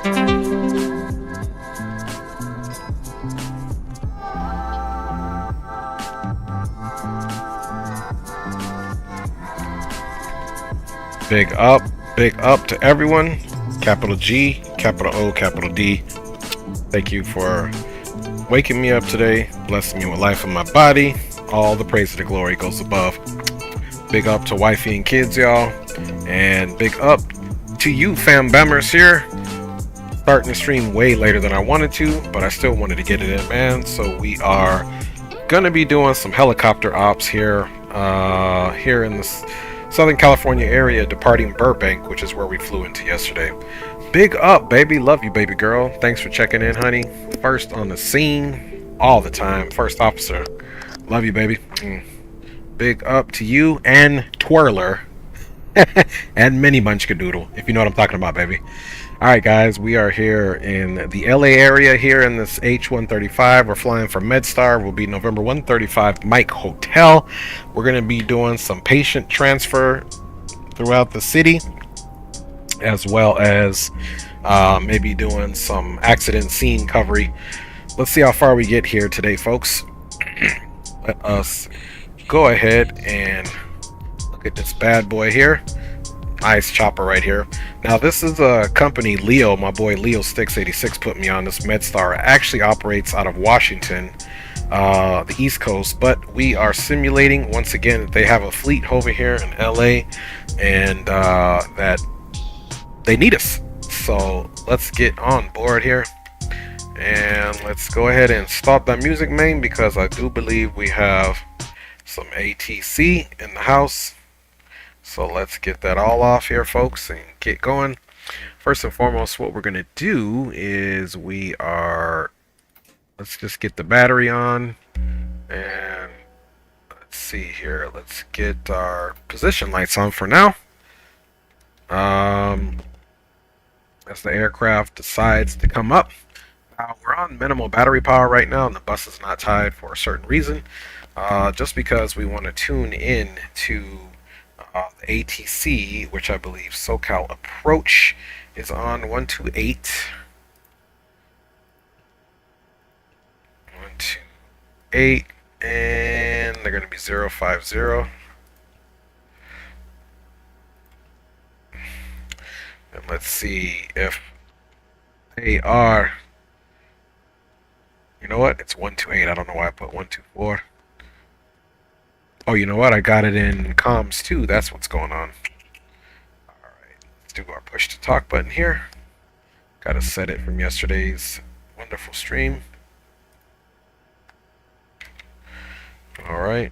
Big up to everyone. Capital G, capital O, capital D. Thank you for waking me up today, blessing me with life in my body. All the praise and the glory goes above. Big up to wifey and kids, y'all. And big up to you, fam bammers here. Starting the stream way later than I wanted to, but I still wanted to get it in, man. So we are gonna be doing some helicopter ops here, here in the Southern California area, departing Burbank, which is where we flew into yesterday. Big up, baby. Love you, baby girl. Thanks for checking in, honey. First on the scene, all the time. First officer. Love you, baby. Big up to you and Twirler. And Mini Munchkadoodle, if you know what I'm talking about, baby. Alright, guys. We are here in the LA area here in this H-145. We're flying for MedStar. We'll be November 135 Mike Hotel. We're going to be doing some patient transfer throughout the city, as well as maybe doing some accident scene coverage. Let's see how far we get here today, folks. Let us go ahead and look at this bad boy here. Nice chopper right here. Now this is a company, Leo, my boy Leo Sticks 86 put me on. This MedStar actually operates out of Washington, the East Coast, but we are simulating once again. They have a fleet over here in LA, and that they need us. So let's get on board here, and let's go ahead and start that music, main, because I do believe we have some ATC in the house. So let's get that all off here, folks, and get going. First and foremost, what we're going to do is let's just get the battery on, and let's see here. Let's get our position lights on for now. As the aircraft decides to come up. We're on minimal battery power right now, and the bus is not tied for a certain reason. Just because we want to tune in to the ATC, which I believe SoCal Approach is on 128. 128, and they're going to be 050. And let's see if they are. You know what? It's 128. I don't know why I put 124. Oh, you know what? I got it in comms too. That's what's going on. Alright, let's do our push to talk button here. Gotta set it from yesterday's wonderful stream. Alright,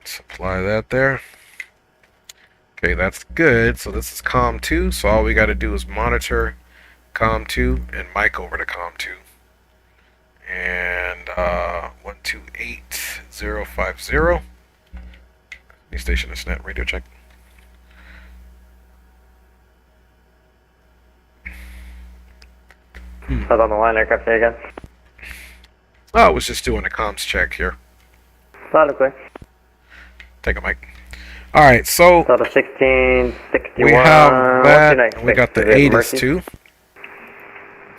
supply that there. Okay, that's good. So this is comm 2. So all we gotta do is monitor comm 2 and mic over to comm 2. And 128050. Station is net radio check. Hold on the line, aircraft here again. Oh, I was just doing a comms check here. Loud and clear. Take a mic. Alright, so Delta 1661. we have that, and we got the 80s too.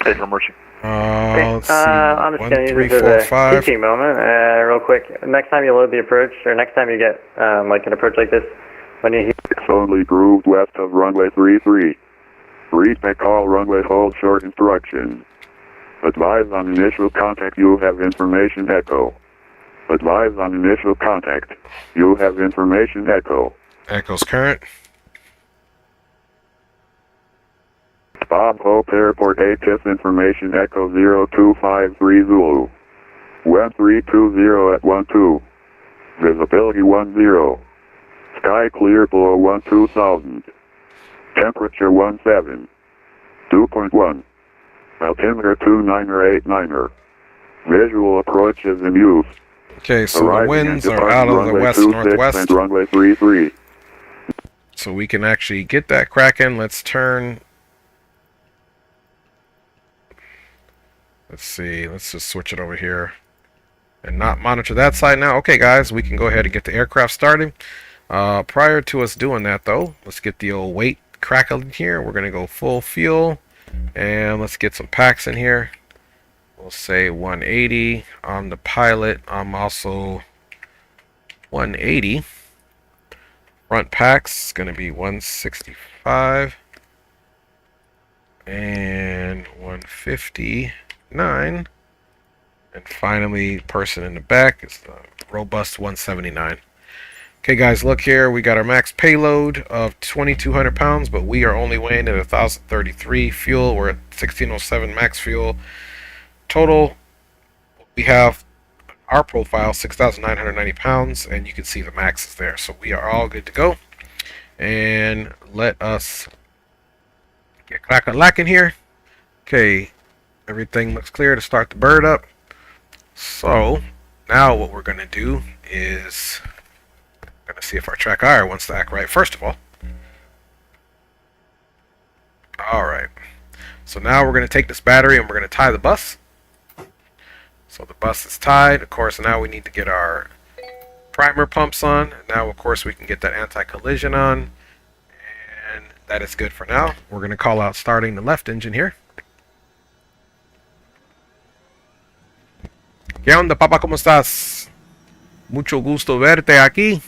Hey, for mercy. Let's see. I'm just going to use this as a teaching moment, real quick. Next time you load the approach, or next time you get like an approach like this, when you hear... Only proved west of runway 33. Read may call runway hold short instructions. Advise on initial contact, you have information echo. Advise on initial contact, you have information echo. Echo's current. Bob Hope Airport ATIS information echo 0253 Zulu. 1320 at 12. Visibility 10. Sky clear below 12,000. Temperature 17. 2.1. Altimeter 29er. Visual approach is in use. Okay, so the winds are out of the west-northwest. And runway 33. So we can actually get that cracking. Let's turn. Let's see. Let's just switch it over here and not monitor that side now. Okay, guys, we can go ahead and get the aircraft started. Prior to us doing that, though, let's get the old weight crackling here. We're going to go full fuel. And let's get some packs in here. We'll say 180 on the pilot. I'm also 180. Front packs going to be 165 and 159. And finally, person in the back is the robust 179. Okay, guys, look here. We got our max payload of 2,200 pounds, but we are only weighing at 1,033 fuel. We're at 1,607 max fuel. Total, we have our profile 6,990 pounds, and you can see the max is there. So we are all good to go. And let us get crack-a-lacking here. Okay, everything looks clear to start the bird up. So now what we're going to do is going to see if our track IR wants to act right first of all. Alright, so now we're going to take this battery and we're going to tie the bus. So the bus is tied. Of course, now we need to get our primer pumps on. And now, of course, we can get that anti-collision on. And that is good for now. We're going to call out starting the left engine here. ¿Qué onda, papá? ¿Cómo estás? Mucho gusto verte aquí.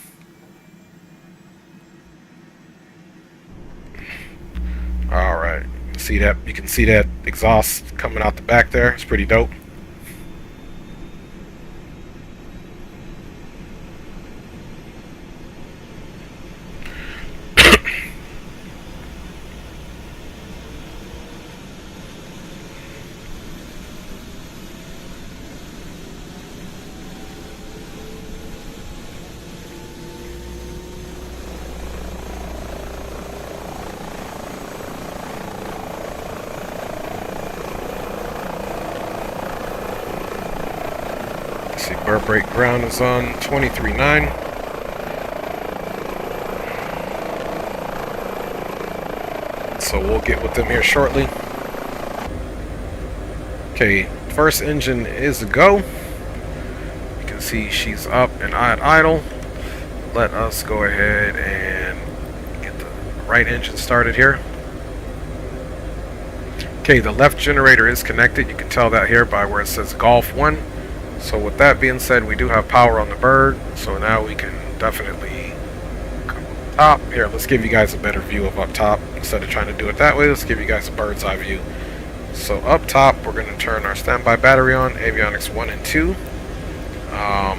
Alright, you can see that exhaust coming out the back there. It's pretty dope. See, burp brake ground is on 23.9. So we'll get with them here shortly. Okay, first engine is a go. You can see she's up and at idle. Let us go ahead and get the right engine started here. Okay, the left generator is connected. You can tell that here by where it says Golf 1. So with that being said, we do have power on the bird, so now we can definitely come up top. Here, let's give you guys a better view of up top. Instead of trying to do it that way, let's give you guys a bird's eye view. So up top, we're going to turn our standby battery on, avionics 1 and 2. The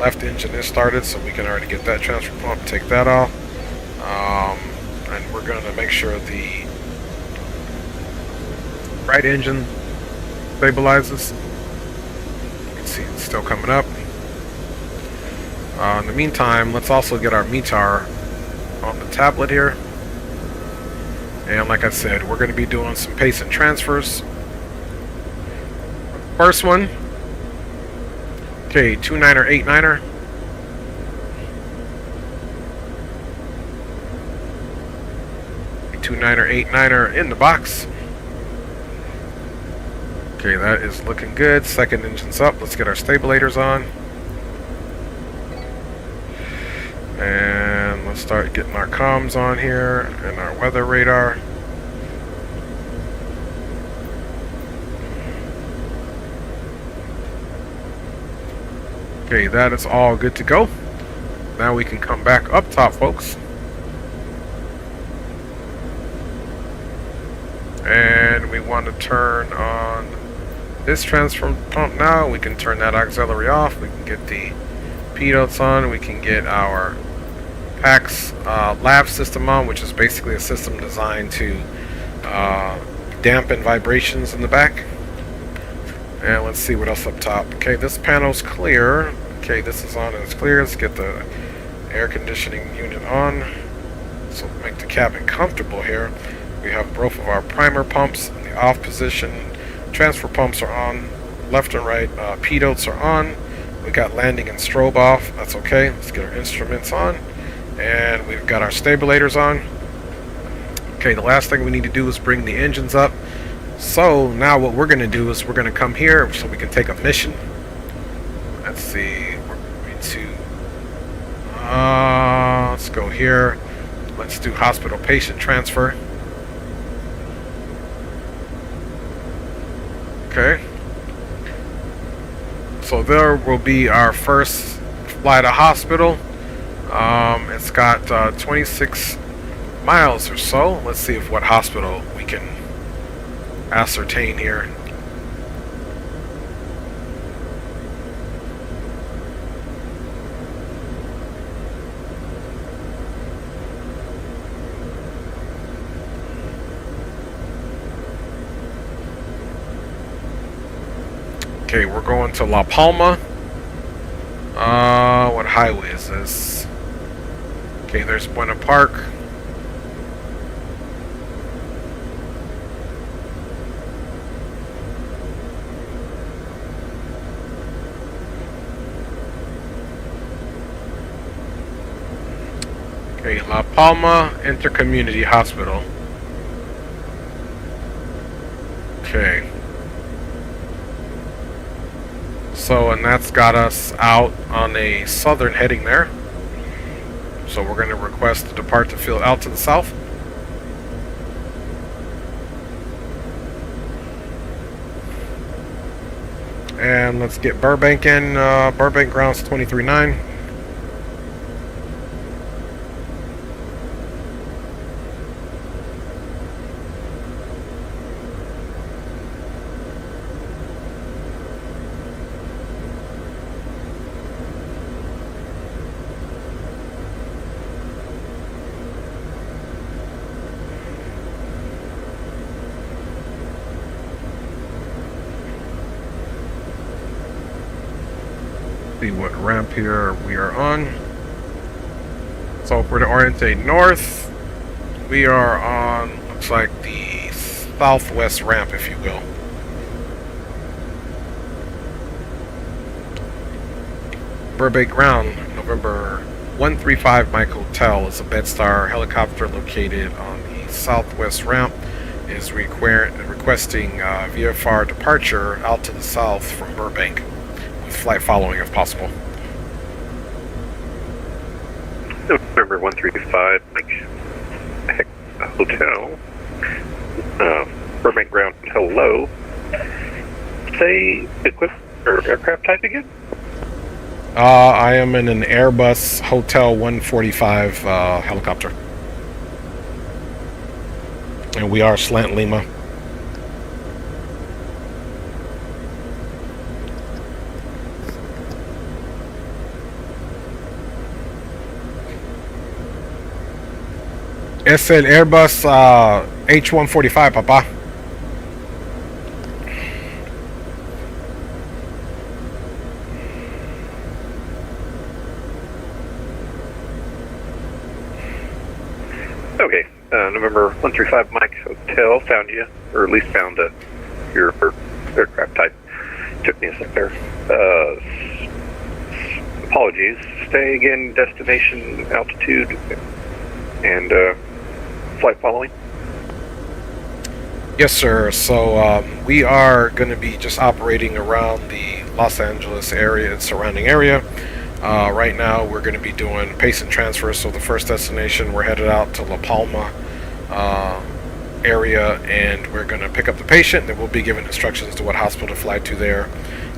left engine is started, so we can already get that transfer pump, take that off. And we're going to make sure the right engine stabilizes. See, it's still coming up. In the meantime, let's also get our METAR on the tablet here. And like I said, we're going to be doing some pace and transfers. First one. Okay, 29er, 89er. Two-niner, 8-9er in the box. Okay, that is looking good. Second engine's up. Let's get our stabilators on. And let's start getting our comms on here and our weather radar. Okay, that is all good to go. Now we can come back up top, folks. And we want to turn on this transfer pump now. We can turn that auxiliary off. We can get the pilots on. We can get our PAX lab system on, which is basically a system designed to dampen vibrations in the back. And let's see what else up top. Okay, this panel's clear. Okay, this is on and it's clear. Let's get the air conditioning unit on. So make the cabin comfortable here. We have both of our primer pumps in the off position. Transfer pumps are on, left and right. Pilots are on. We got landing and strobe off. That's okay. Let's get our instruments on. And we've got our stabilators on. Okay, the last thing we need to do is bring the engines up. So now what we're going to do is we're going to come here so we can take a mission. Let's see. We're going to... let's go here. Let's do hospital patient transfer. Okay. So there will be our first flight to hospital. It's got 26 miles or so. Let's see if what hospital we can ascertain here. Okay, we're going to La Palma. What highway is this? Okay, there's Buena Park. Okay, La Palma Intercommunity Hospital. Okay. So, and that's got us out on a southern heading there. So we're going to request to depart the field out to the south. And let's get Burbank in. Burbank grounds 23.9. See what ramp here we are on. So if we're to orientate north, we are on, looks like the southwest ramp, if you will. Burbank ground, November 135 Mike Hotel is a MedStar helicopter located on the southwest ramp. Is requesting VFR departure out to the south from Burbank. Flight following if possible. November 135, Hotel. Burbank ground, hello. Say equipment or aircraft type again? I am in an Airbus Hotel 145 helicopter. And we are Slant Lima. Es el Airbus H-145, papá. Okay, November 135 Mike Hotel, found you, or at least found your aircraft type. Took me a sec there. Apologies. Stay again, destination, altitude, and flight following. Yes, sir. So we are going to be just operating around the Los Angeles area and surrounding area. Right now, we're going to be doing pace and transfer. So the first destination, we're headed out to La Palma area, and we're going to pick up the patient. Then we'll be given instructions to what hospital to fly to there.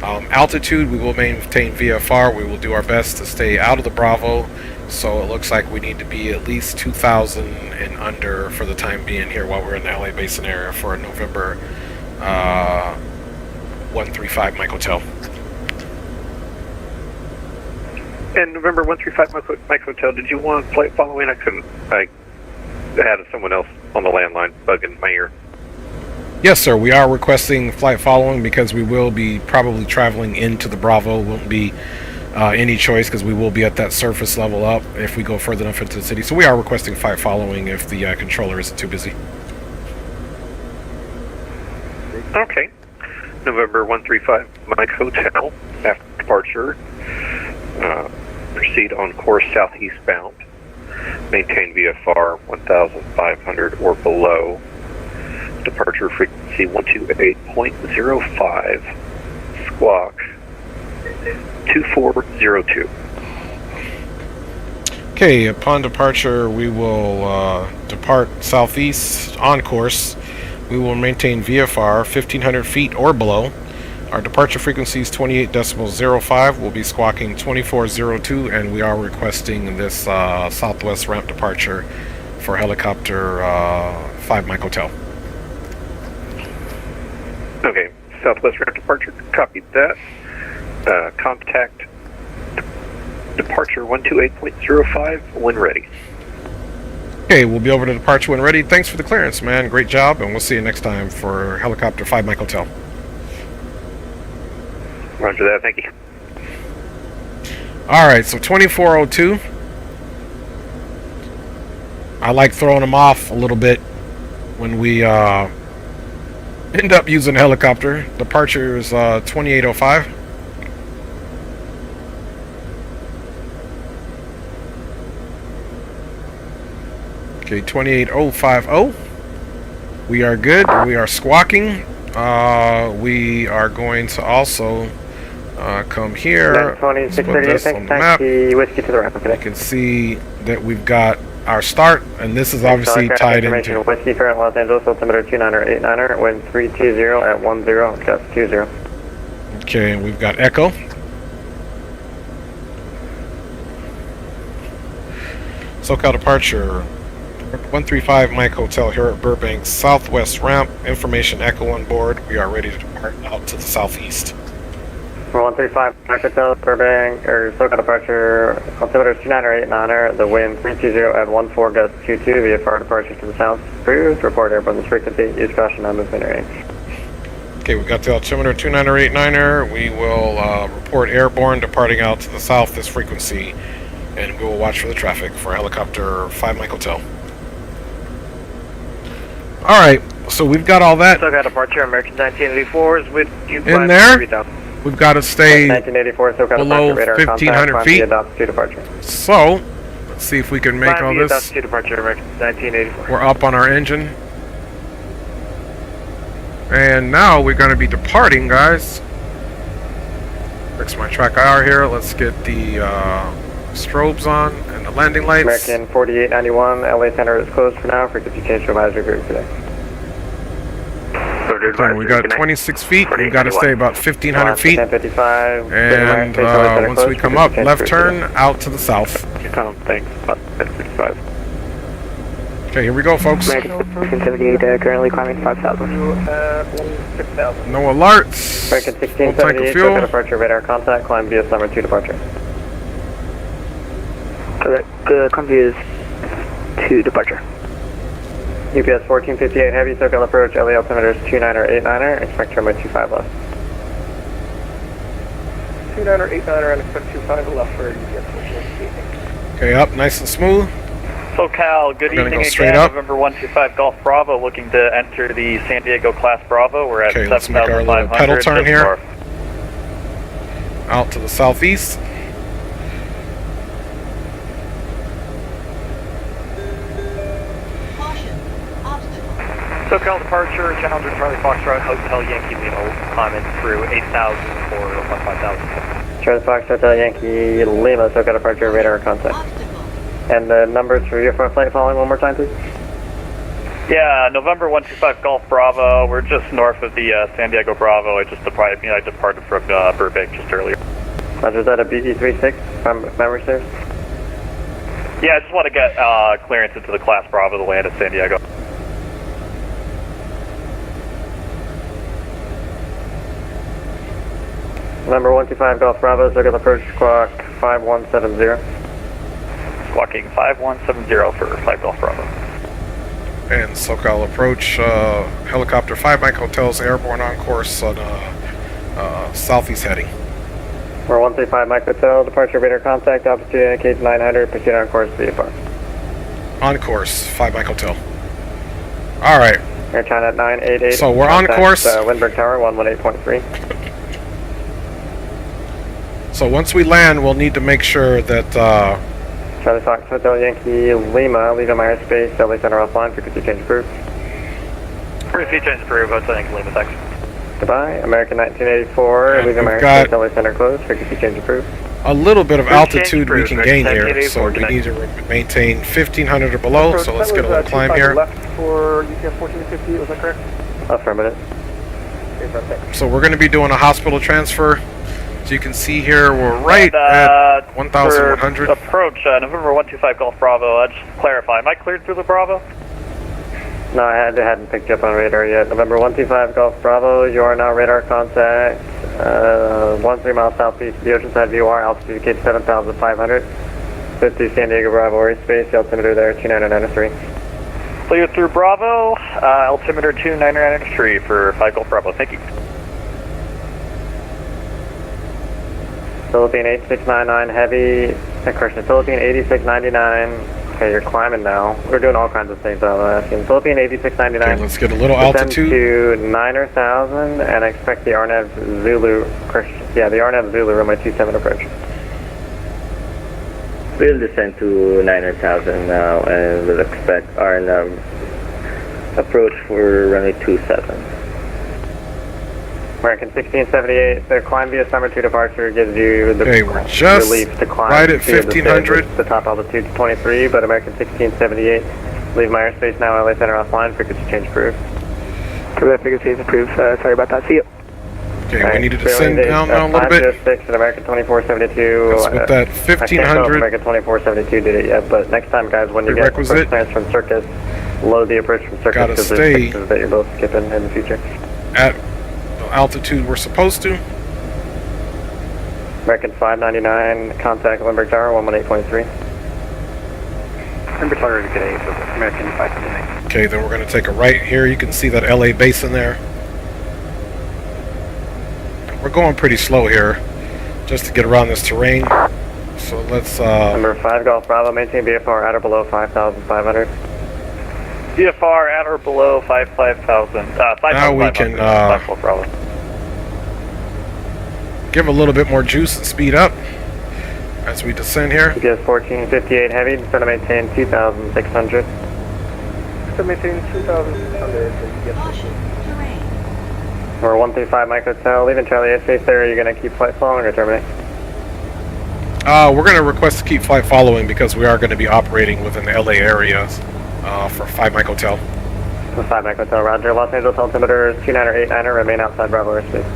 Altitude, we will maintain VFR. We will do our best to stay out of the Bravo. So it looks like we need to be at least 2,000 and under for the time being here while we're in the LA Basin area for November 135 Mike Hotel. And November 135 Mike Hotel, did you want flight following? I had someone else on the landline bugging my ear. Yes, sir. We are requesting flight following because we will be probably traveling into the Bravo. Won't be any choice because we will be at that surface level up if we go further enough into the city. So we are requesting flight following if the controller isn't too busy. Okay. November 135 Mike Hotel, after departure, proceed on course southeastbound. Maintain VFR 1,500 or below. Departure frequency 128.05. Squawk 2402. Okay, upon departure, we will depart southeast on course. We will maintain VFR 1500 feet or below. Our departure frequency is 28.05. We'll be squawking 2402, and we are requesting this southwest ramp departure for helicopter 5 Mike Hotel. Okay, southwest ramp departure. Copied that. Contact departure 128.05 when ready. Okay, we'll be over to departure when ready. Thanks for the clearance, man. Great job, and we'll see you next time for helicopter 5 Mike Hotel. Roger that, thank you. Alright, so 2402. I like throwing them off a little bit when we end up using a helicopter. Departure is 2805. Okay, 28050. We are good. We are squawking. We are going to also come here. Let's put this on the map. Whiskey to the ramp. You can see that we've got our start, and this is obviously tied into Whiskey current Los Angeles, altimeter 2989er, wind 320 at 10, gust 20. Okay, and we've got echo. SoCal departure 135 Mike Hotel here at Burbank, southwest ramp. Information echo on board. We are ready to depart out to the southeast. 135 Mike Hotel, Burbank, or SoCal departure, altimeter 2989er, the wind 320 at 14, gust 22, VFR departure to the south. Approved, report airborne frequency, use caution on movement range. Okay, we've got the altimeter 2989er. We will report airborne departing out to the south this frequency, and we will watch for the traffic for helicopter 5 Mike Hotel. Alright, so we've got all that SoCal departure, American 1984s with you in there. We've got to stay 1984, SoCal below departure, 1,500 feet. to departure. So, let's see if we can make all this. To departure, American 1984. We're up on our engine. And now we're going to be departing, guys. Fix my track IR here. Let's get the strobes on and the landing lights. American 4891, LA Center is closed for now. Frequency change to advisory group today. Okay, we got 26 feet. We've got to stay about 1,500 feet. 1055. And once we come up, left turn out to the south. Thanks. 1055. Okay, here we go, folks. American 78, currently climbing 5,000. No alerts. American Full tank of 1678, fuel. departure, radar contact, climb BS number 2 departure. Correct, climb BS 2 departure. UPS 1458 heavy, SoCal approach, LA altimeter 2989er, expect runway 25 left. 2989er and expect 25 left for UPS 1458. Okay, up nice and smooth. SoCal, good evening again. November 125 Golf Bravo, looking to enter the San Diego Class Bravo. We're at 7,500. Let's make our little pedal turn here. north. Out to the southeast. SoCal departure, Challenger Charlie Foxtrot, Hotel Yankee Lima, climbing through 8,000 for 15,000. Charlie Fox, Hotel Yankee Lima, SoCal departure, radar contact. And the numbers for your flight following one more time, please? Yeah, November 125 Golf Bravo. We're just north of the San Diego Bravo. I departed from Burbank just earlier. Roger that, a BE36 from memory serves? Yeah, I just want to get clearance into the Class Bravo to land at San Diego. Number 125 Golf Bravo, SoCal approach, squawk 5170. Squawking 5170 for 5 Golf Bravo. And SoCal approach, helicopter 5 Mike Hotels airborne on course on southeast heading. We're 135 Mike Hotel, departure radar contact, altitude indicates 900, proceed on course VFR. On course, 5 Mike Hotel. Alright. Air China at 988. So we're on course. Windberg Tower, 118.3. So once we land, we'll need to make sure that Charlie Fox, Hotel Yankee Lima, leaving my airspace, LA Center offline, frequency change approved. Frequency change approved, Hotel Yankee Lima, thanks. Goodbye, American 1984, And leaving my we've airspace, got LA Center closed, frequency change approved. a little bit of altitude we can gain here, 1084 so we need to maintain 1,500 or below, so let's get a little climb here. Left for UPS 1450, was that correct? Affirmative. So we're going to be doing a hospital transfer. As you can see here, we're right at 1,100. Approach November 125 Golf Bravo. Just to clarify, am I cleared through the Bravo? No, I hadn't picked you up on radar yet. November 125 Golf Bravo, you are now radar contact. 13 miles southeast of the Oceanside VOR, altitude gauge 7,500. 50 San Diego Bravo airspace, the altimeter there 2993. Clear through Bravo, altimeter 2993 for 5 Golf Bravo. Thank you. Philippine 8699 heavy, correction, Philippine 8699. Okay, you're climbing now. We're doing all kinds of things I'm asking. Philippine 8699. Okay, let's get a little Descend altitude. to 9,000 and expect the RNAV Zulu, correction, yeah, the RNAV Zulu runway 27 approach. We'll descend to 9,000 now and we'll expect RNAV approach for runway 27. American 1678, the climb via summer 2 departure gives you the Okay, we're just relief to climb right at via the 1,500. The top altitude is 23, but American 1678, leave my airspace now, LA Center offline, frequency change approved. Frequency is approved, sorry about that, see you. Okay, we need to descend down now a little bit. 506 at American 2472. That's with that I can't tell if 1,500. American 2472 did it yet, but next time, guys, when you get approach Prerequisite. clearance from Circus, load the approach from Circus Gotta because stay there's fixes that you're both skipping in the future. At the altitude we're supposed to. American 599, contact Limburg Tower 118.3. Limburg Tower is good, American 599. Okay, then we're going to take a right here. You can see that LA base in there. We're going pretty slow here just to get around this terrain. So let's Number 5 Golf Bravo, maintain VFR at or below 5,500. VFR at or below 5,000. Now we can Bravo. give a little bit more juice and speed up as we descend here. GPS 1458 heavy, descend to maintain 2,600. So maintain 2,600. We're 135 Mike Hotel, leaving Charlie airspace there. Are you going to keep flight following or terminate? We're going to request to keep flight following because we are going to be operating within the LA area for 5 Mike Hotel. 5 Mike Hotel, roger. Los Angeles altimeter 2989er, remain outside Bravo airspace.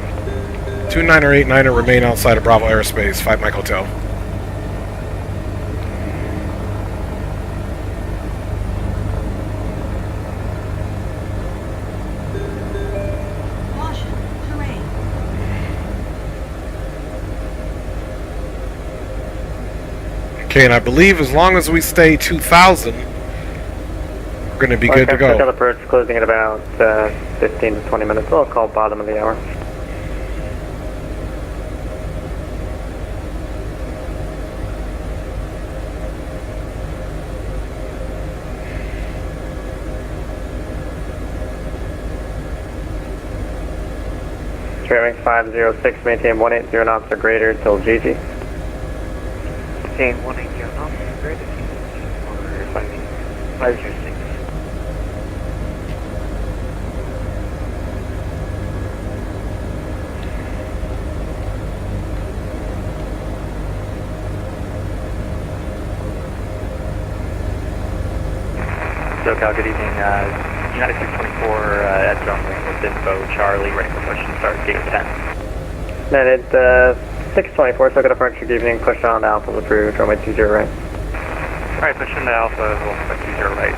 2989er, remain outside of Bravo airspace, 5 Mike Hotel. Okay, and I believe as long as we stay 2,000, we're going to be good to go. Circle approach closing at about 15 to 20 minutes. We'll call bottom of the hour. Trailing 506, maintain 180 knots or greater till GG. Maintain 180 knots or greater or 506. SoCal, good evening. United 624 at Drumlin with info Charlie, ready for push and start gate 10. United 624, so good approach, good evening, push on Alpha approved, runway 20 right. Alright, push into Alpha, 20 right.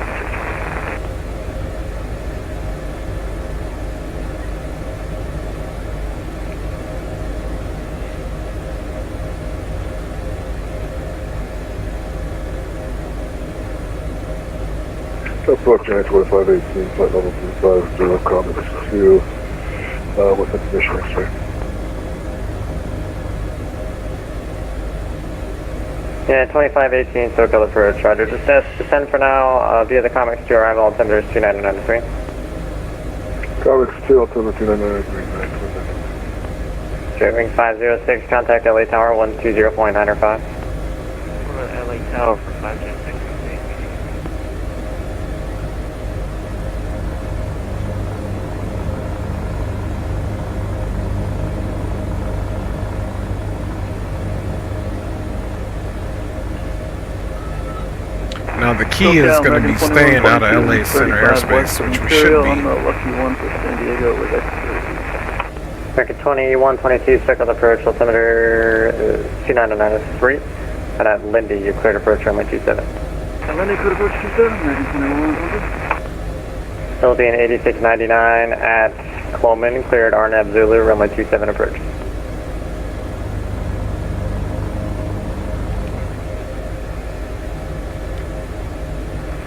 Approach United 2518, flight level 350, comments to with information X-ray. Yeah, 2518, SoCal approach, roger. Descend for now via the Comics to arrival, altimeter is 2993. Comics 2, altimeter 2993. Trailing 506, contact LA Tower 120.905. LA Tower for 506. Now Now the key is going to be staying out of LA Center airspace, which we should be. On the lucky one for San Diego with American 2122, circle approach, altimeter 2993. And at Lindy, you cleared approach runway 27. Lindy, cleared approach 27, American 2122. Philippine 8699 at Coleman, cleared RNAV Zulu, runway 27 approach.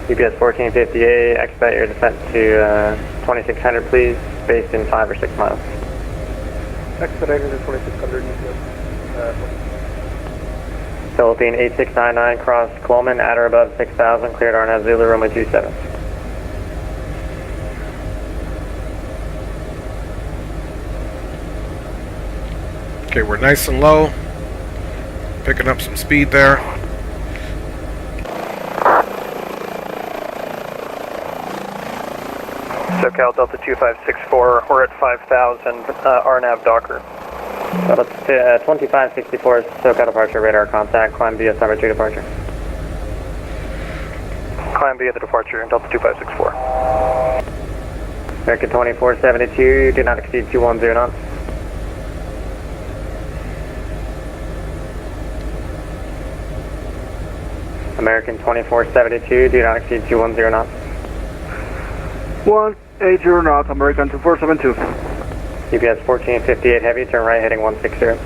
UPS 1458, expedite your descent to 2600 please, based in 5 or 6 miles. Expedited to 2600 UPS. Philippine 8699, cross Coleman, at or above 6000, cleared RNAV Zulu, runway 27. Okay, we're nice and low. Picking up some speed there. SoCal Delta 2564, we're at 5,000, RNAV Docker. Delta 2564, SoCal departure, radar contact, climb via summer 2 departure. Climb via the departure, Delta 2564. American 2472, do not exceed 210 knots. American 2472, do not exceed 210 knots. 180 knots, American 2472. UPS 1458 heavy, turn right heading 160.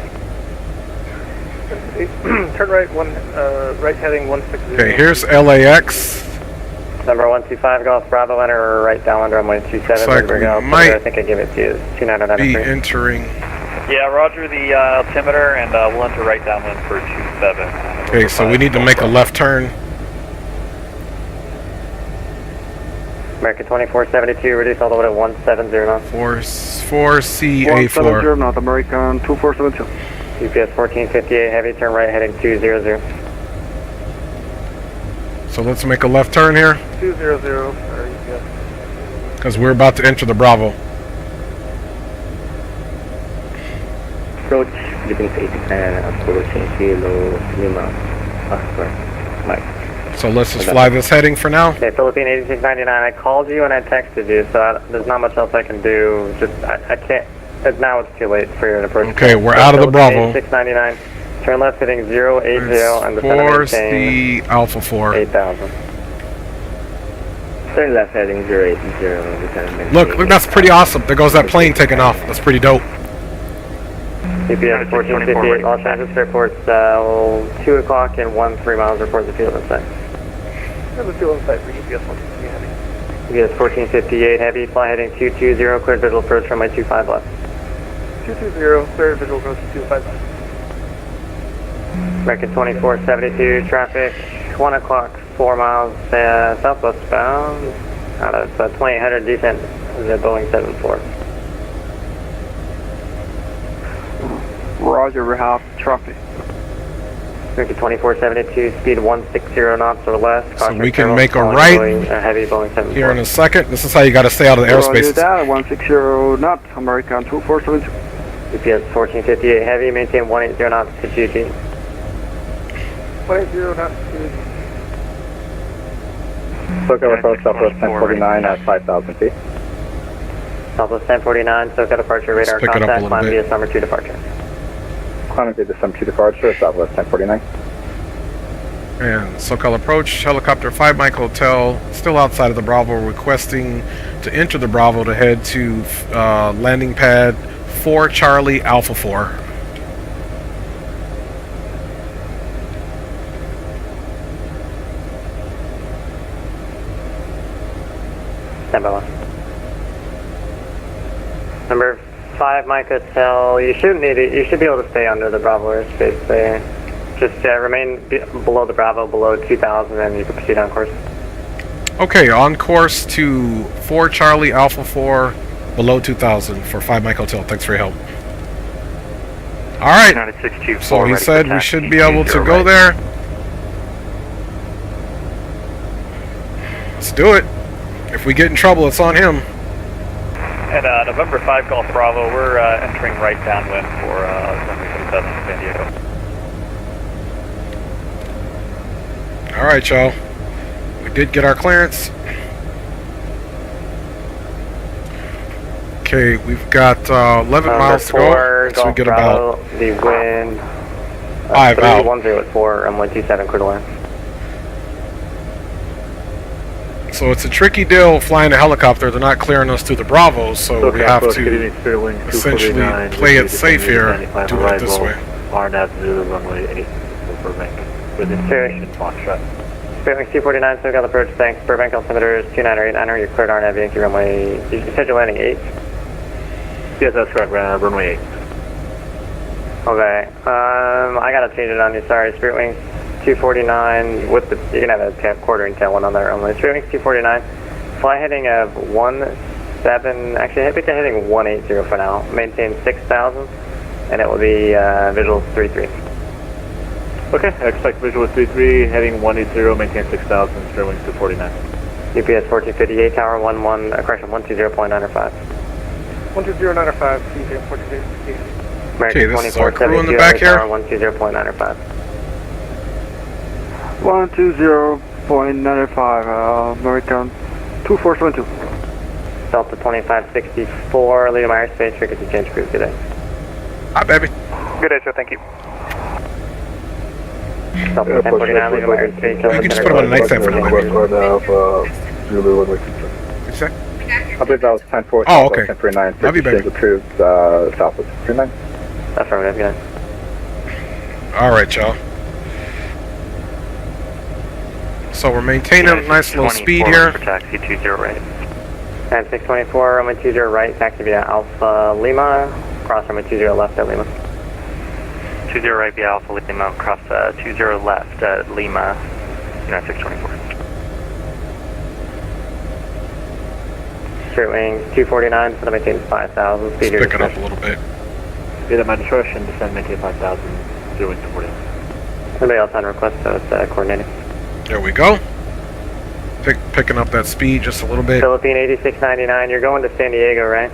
Turn right, right heading 160. Okay, here's LAX. Number 125 Golf Bravo, enter right downwind runway 27. Looks like we might I think I give it to you, be 2993. entering. Yeah, roger the altimeter, and we'll enter right downwind for 27. Okay, so we need to make a left turn. American 2472, reduce all the way to 170 knots. 4CA4. 170 knots, American 2472. UPS 1458 heavy, turn right heading 200. So let's make a left turn here, 200 for UPS. because we're about to enter the Bravo. Approach, Philippines 89, approaching Kilo Lima, Oscar, Mike. So let's just fly this heading for now. Okay, Philippine 8699, I called you and I texted you, so there's not much else I can do. Just, I can't, now it's too late for you to approach. Okay, we're out of the Bravo. 8699, turn left heading 080 and descend and Force maintain the Alpha 4. 8000. Turn left heading 080, Look, that's pretty awesome. There goes that plane taking off. That's pretty dope. UPS 1458 Los Angeles Airport, 2 o'clock and 13 miles, report the field in sight. Have a fuel in sight for UPS 158 heavy. UPS 1458 heavy, fly heading 220, cleared visual approach runway 25 left. 220, cleared visual approach 25 left. American 2472, traffic, 1 o'clock, 4 miles, southwest bound, out of 2800 descent, the Boeing 74. Roger, we have traffic. American 2472, speed 160 knots or less. So we can terminal, make a following right Boeing, heavy Boeing 74. here in a second. This is how you got to stay out of the Roger airspace. that, 160 knots, American 2472. UPS 1458 heavy, maintain 180 knots to GG. 180 knots to SoCal approach Southwest 1049 at 5,000 feet. Southwest 1049, SoCal departure, radar pick it up a contact, little climb bit. via summer 2 departure. Climbing via the Summer 2 departure, Southwest 1049. And SoCal approach, helicopter 5 Mike Hotel, still outside of the Bravo, requesting to enter the Bravo to head to landing pad 4 Charlie Alpha 4. Stand by 1. Number 5 Mike Hotel, you shouldn't need it, you should be able to stay under the Bravo airspace there. Just remain below the Bravo, below 2000, and you can proceed on course. Okay, on course to 4 Charlie Alpha 4, below 2000 for 5 Mike Hotel. Thanks for your help. Alright, so he said we should be able to go there. Let's do it. If we get in trouble, it's on him. And November 5 Golf Bravo, we're entering right downwind for runway 27 San Diego. Alright, y'all. we did get our clearance. Okay, we've got 11 miles to go. So we get about the wind 5 out. 310 at 4, runway 27, clear to land. So it's a tricky deal flying a helicopter. They're not clearing us through the Bravos, so we have to essentially play it safe here, do it this way. RNAV Zulu, runway 8, Burbank, with information, Foxtrot. Fairwing 249, SoCal approach, thanks. Burbank altimeter is 2989, you're cleared RNAV Yankee runway, you said you're landing 8? Yes, that's correct, runway 8. Okay, I gotta change it on you, sorry. Spirit Wings 249 with the, you can have a quartering tail one on there only. Spirit Wings 249, fly heading of 17, actually heading 180 for now. Maintain 6,000, and it will be visual 33. Okay, I expect visual 33, heading 180, maintain 6,000, Spirit Wings 249. UPS 1458, tower 11, correction 120.95. 120.95, CJ 1458. Okay, this is our crew in the back here. 120.95. 120.95, American 2472. Delta 2564, lead to my airspace, frequency change crew today. Hi, baby. Good day, sir. Thank you. Delta 1049, lead to my airspace. You can just put them on a nightstand for now, maybe. Zulu, runway 27. What'd you say? I believe that was 10-4. Oh, okay. 1039. Love you, baby. Approved, Southwest 39. Affirmative, yeah. Alright, y'all. So we're maintaining a nice low speed here. For taxi 20 right. And 624, runway 20 right, taxi via Alpha Lima, cross runway 20 left at Lima. 20 right via Alpha Lima, cross 20 left at Lima, United 624. Straight wings 249, so maintain 5,000. Speed Let's pick it up a little bit. Get my discretion, descend, maintain 5,000, 0 wings 249. Anybody else on request, so it's coordinated. There we go. Picking up that speed just a little bit. Philippine 8699, you're going to San Diego, right?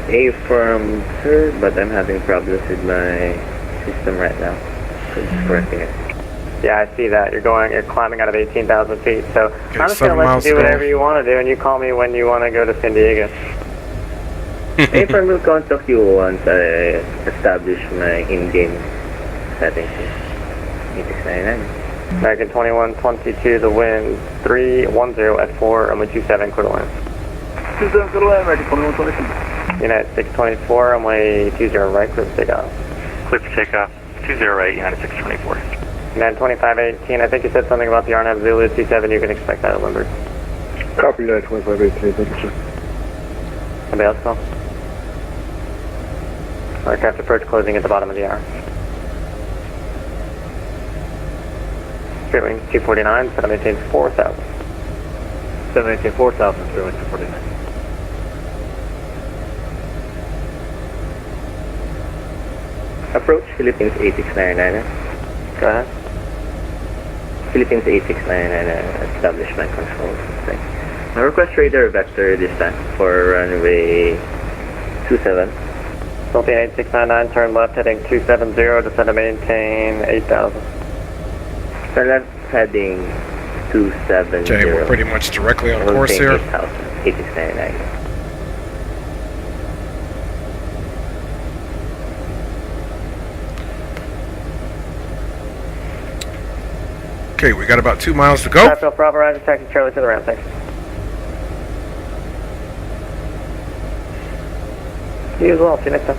Affirm, sir, but I'm having problems with my system right now. So just correcting it. Yeah, I see that. You're climbing out of 18,000 feet. So Okay, I'm just going to let you do whatever you want to do, and you call me when you want to go to San Diego. Affirm will contact you once I establish my in-game settings. 8699. American 2122, the wind 310 at 4, runway 27, clear to land. 27, clear to land, American 2122. United 624, runway 20 right, clear to take off. Clear for takeoff, 20 right, United 624. United 2518, I think you said something about the RNAV Zulu 27, you can expect that at Lindbergh. Copy that, 2518, thank you, sir. Anybody else call? Aircraft approach closing at the bottom of the hour. Straight wings 249, set to maintain 4,000. Set to maintain 4,000, straight wings 249. Approach Philippines 8699. Go ahead. Philippines 8699, establish my controls. Thanks. I request radar vector this time for runway 27. Philippine 8699, turn left heading 270, descend to maintain 8,000. Turn left heading 270. Okay, we're pretty much directly on course here. 8699. Okay, we got about 2 miles to go. Traffic Bravo, Roger, taxi Charlie to the ramp, thanks. You as well, see you next time.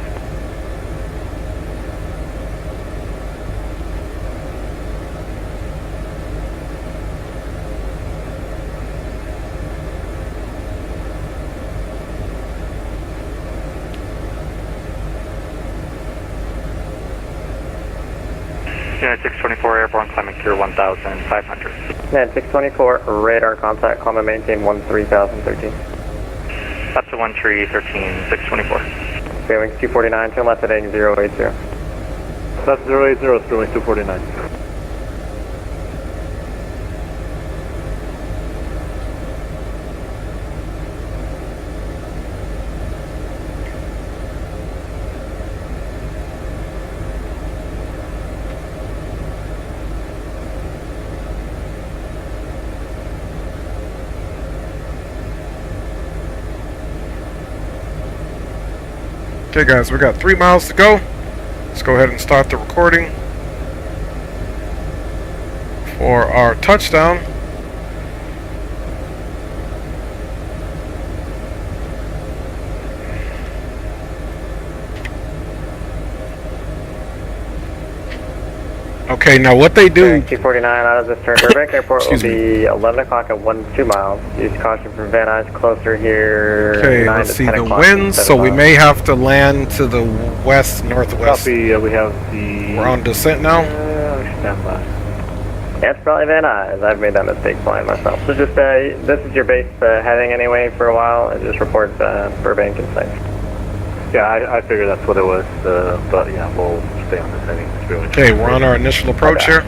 United 624, airborne climbing clear 1,500. United 624, radar contact, climb and maintain 13,013. Up to 1313, 624. Straight wings 249, turn left heading 080. That's 080, straight wings 249. Okay guys, we got 3 miles to go. Let's go ahead and start the recording for our touchdown. Okay, now what they do... 249 out of this turn. Burbank Airport will be 11 o'clock at 2 miles. Use caution for Van Nuys closer here. Okay, let's see the winds. So we may have to land to the west-northwest. Copy, we have the... We're on descent now. Stand by. Yeah, it's probably Van Nuys. I've made that mistake flying myself. So just, this is your base heading anyway for a while. And just report Burbank in sight. Yeah, I figured that's what it was, but yeah, we'll stay on this heading. Okay, we're on our initial approach here.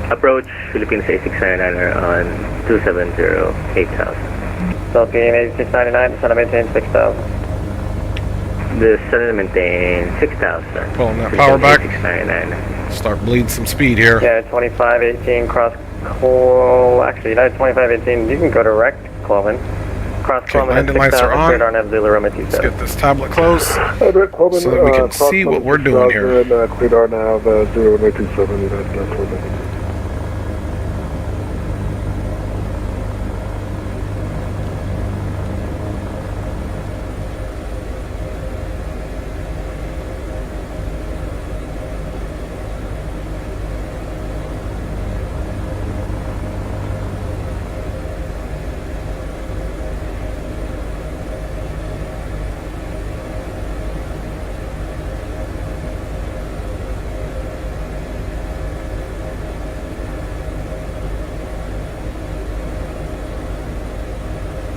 Approach Philippines A699 on 270, 8000. Philippine 8699, descend to maintain 6000. Descend to maintain 6000. Pulling that power back. 699. Start bleeding some speed here. Yeah, 2518 cross actually, United 2518, you can go direct, Cloven. Cross Cloven at 6000, cleared on Zulu Roma 27. Let's get this tablet closed so that we can see what we're doing here. Cleared on now, 0 Roma 27, United 2518.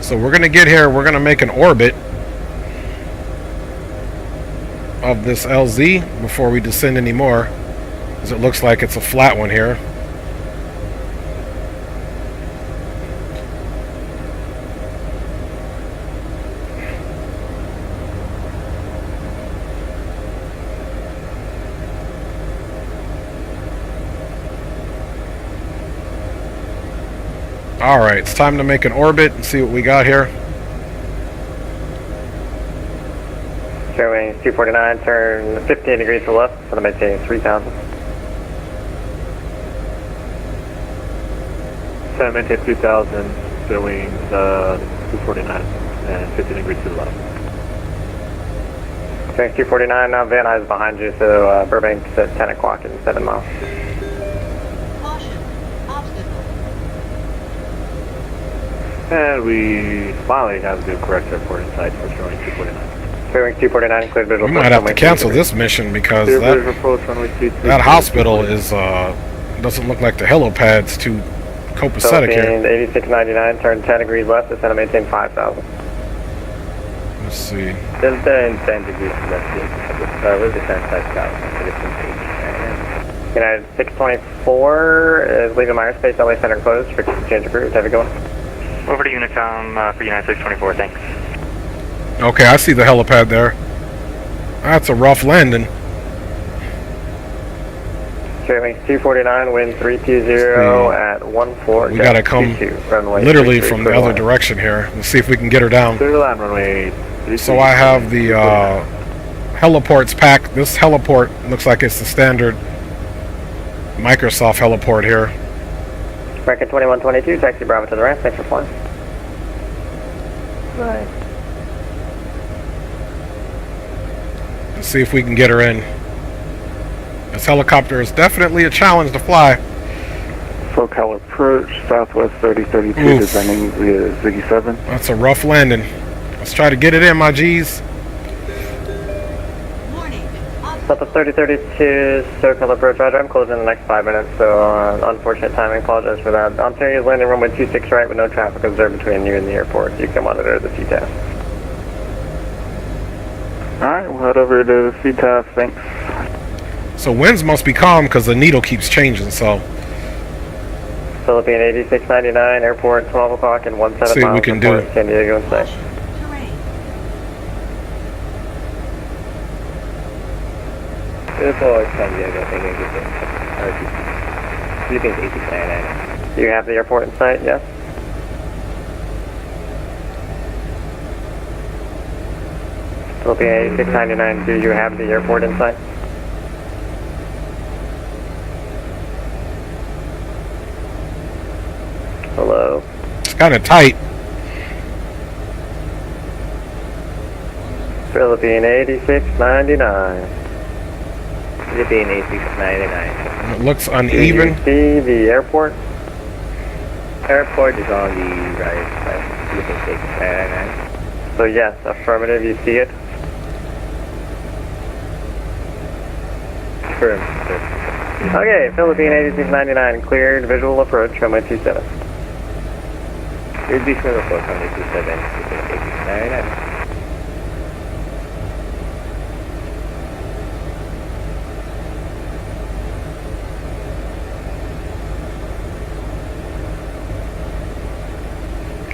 So we're gonna get here, we're gonna make an orbit of this LZ before we descend anymore, because it looks like it's a flat one here. Alright, it's time to make an orbit and see what we got here. Showing 249, turn 15 degrees to the left, so to maintain 3000. So maintain 3000, showing 249 and 15 degrees to the left. Showing 249, now Van Nuys behind you, so Burbank's at 10 o'clock and 7 miles. And we finally have the correct airport in sight for showing 249. Showing 249, cleared visual. We might have to cancel this mission because that hospital is doesn't look like the helipad's too copacetic here. 8699, turn 10 degrees left, descend to maintain 5000. Let's see. Delta and 10 degrees left, we'll descend 5000. United 624 is leaving my airspace, LA center closed for change of route. Have a good one. Over to Unicom for United 624, thanks. Okay, I see the helipad there. That's a rough landing. Trailing 249, wind 320 at 14. We gotta come literally from the other direction here. Let's see if we can get her down. So I have the heliports packed. This heliport looks like it's the standard Microsoft heliport here. American 2122, taxi Bravo to the ramp. Thanks for flying. Bye. Let's see if we can get her in. This helicopter is definitely a challenge to fly. SoCal approach, Southwest 3032, descending via Ziggy 7. That's a rough landing. Let's try to get it in, my G's. Southwest 3032, SoCal approach, Roger. I'm closing in the next 5 minutes, so unfortunate timing. Apologize for that. Ontario's landing runway 26 right with no traffic observed between you and the airport. You can monitor the CTAF. Alright, we'll head over to CTAF, thanks. So winds must be calm because the needle keeps changing, so. Philippine 8699, airport 12 o'clock and 17 miles. See what we can do. San Diego in sight. Airport San Diego, thank you. Philippines 8699. Do you have the airport in sight? Yes. Philippine 8699, do you have the airport in sight? Hello? It's kind of tight. Philippine 8699. Philippine 8699. It looks Do uneven. you see the airport? Airport is on the right side. Philippine 8699. So yes, affirmative, you see it? Firm. Okay, Philippine 8699, cleared visual approach, runway 27. Cleared visual approach, runway 27, Philippine 8699.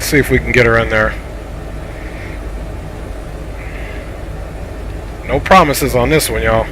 See if we can get her in there. No promises on this one, y'all.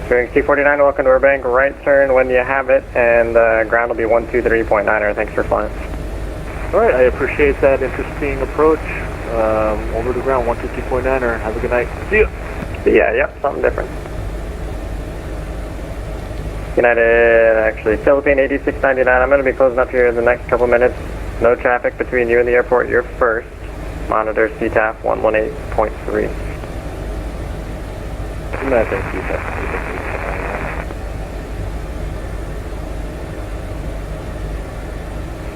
Bearing C49, welcome to Burbank, right turn when you have it, and ground will be 123.9er, thanks for flying. Alright, I appreciate that interesting approach. Over the ground, 150.9er. Have a good night. See ya. Yeah, yep, something different. United, actually, Philippine 8699, I'm going to be closing up here in the next couple minutes. No traffic between you and the airport, you're first. Monitor CTAF 118.3. Nothing, CTAF.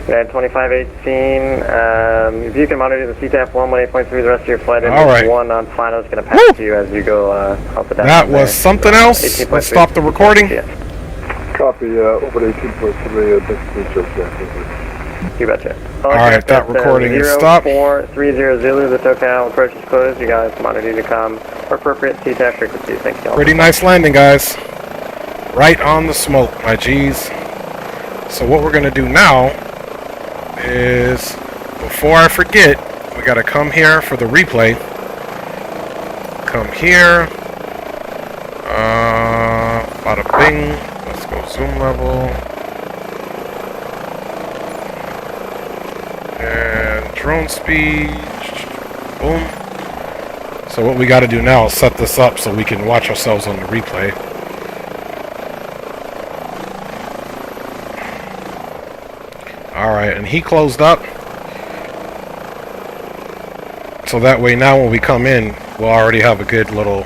United 2518, if you can monitor the CTAF 118.3 the rest of your flight, and all right. one on final is going to pass to you as you go up and down. That was something else. Let's stop the recording. Copy, over 18.3, next to You betcha. Alright, that recording is stopped. 0430 Zulu, the SoCal approach is closed. You guys monitor to come for appropriate CTAF frequency. Thank you all. Pretty nice landing, guys. Right on the smoke, my G's. So what we're going to do now is, before I forget, we got to come here for the replay. Come here. Bada bing. Let's go zoom level. And drone speed. Boom. So what we got to do now is set this up so we can watch ourselves on the replay. Alright, and he closed up. So that way now when we come in, we'll already have a good little...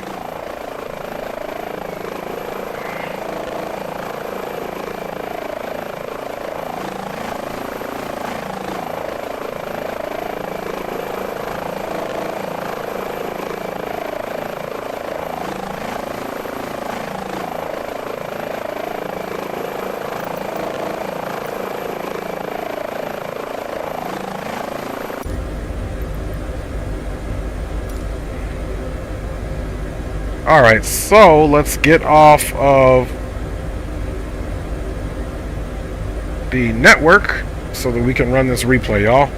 Alright, so let's get off of the network so that we can run this replay, y'all.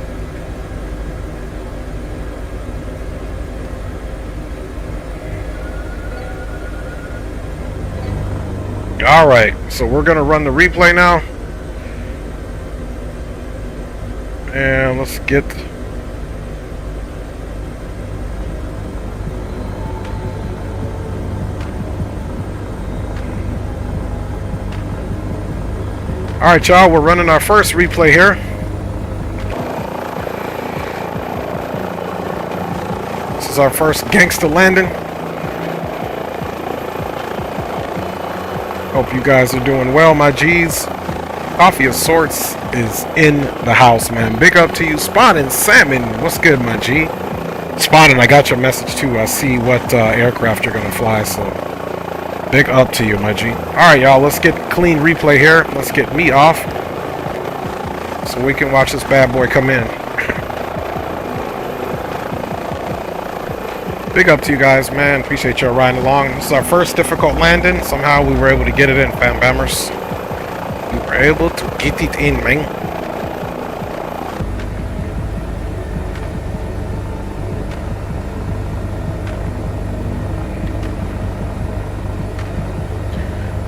Alright, so we're going to run the replay now. And let's get... Alright, y'all, we're running our first replay here. This is our first gangsta landing. Hope you guys are doing well, my G's. Coffee of Sorts is in the house, man. Big up to you, Spawn and Salmon. What's good, my G? Spawn, and I got your message too. I see what aircraft you're going to fly, so... big up to you, my G. Alright, y'all, let's get clean replay here. Let's get me off so we can watch this bad boy come in. Big up to you guys, man. Appreciate y'all riding along. This is our first difficult landing. Somehow we were able to get it in, fam bammers. We were able to get it in, man.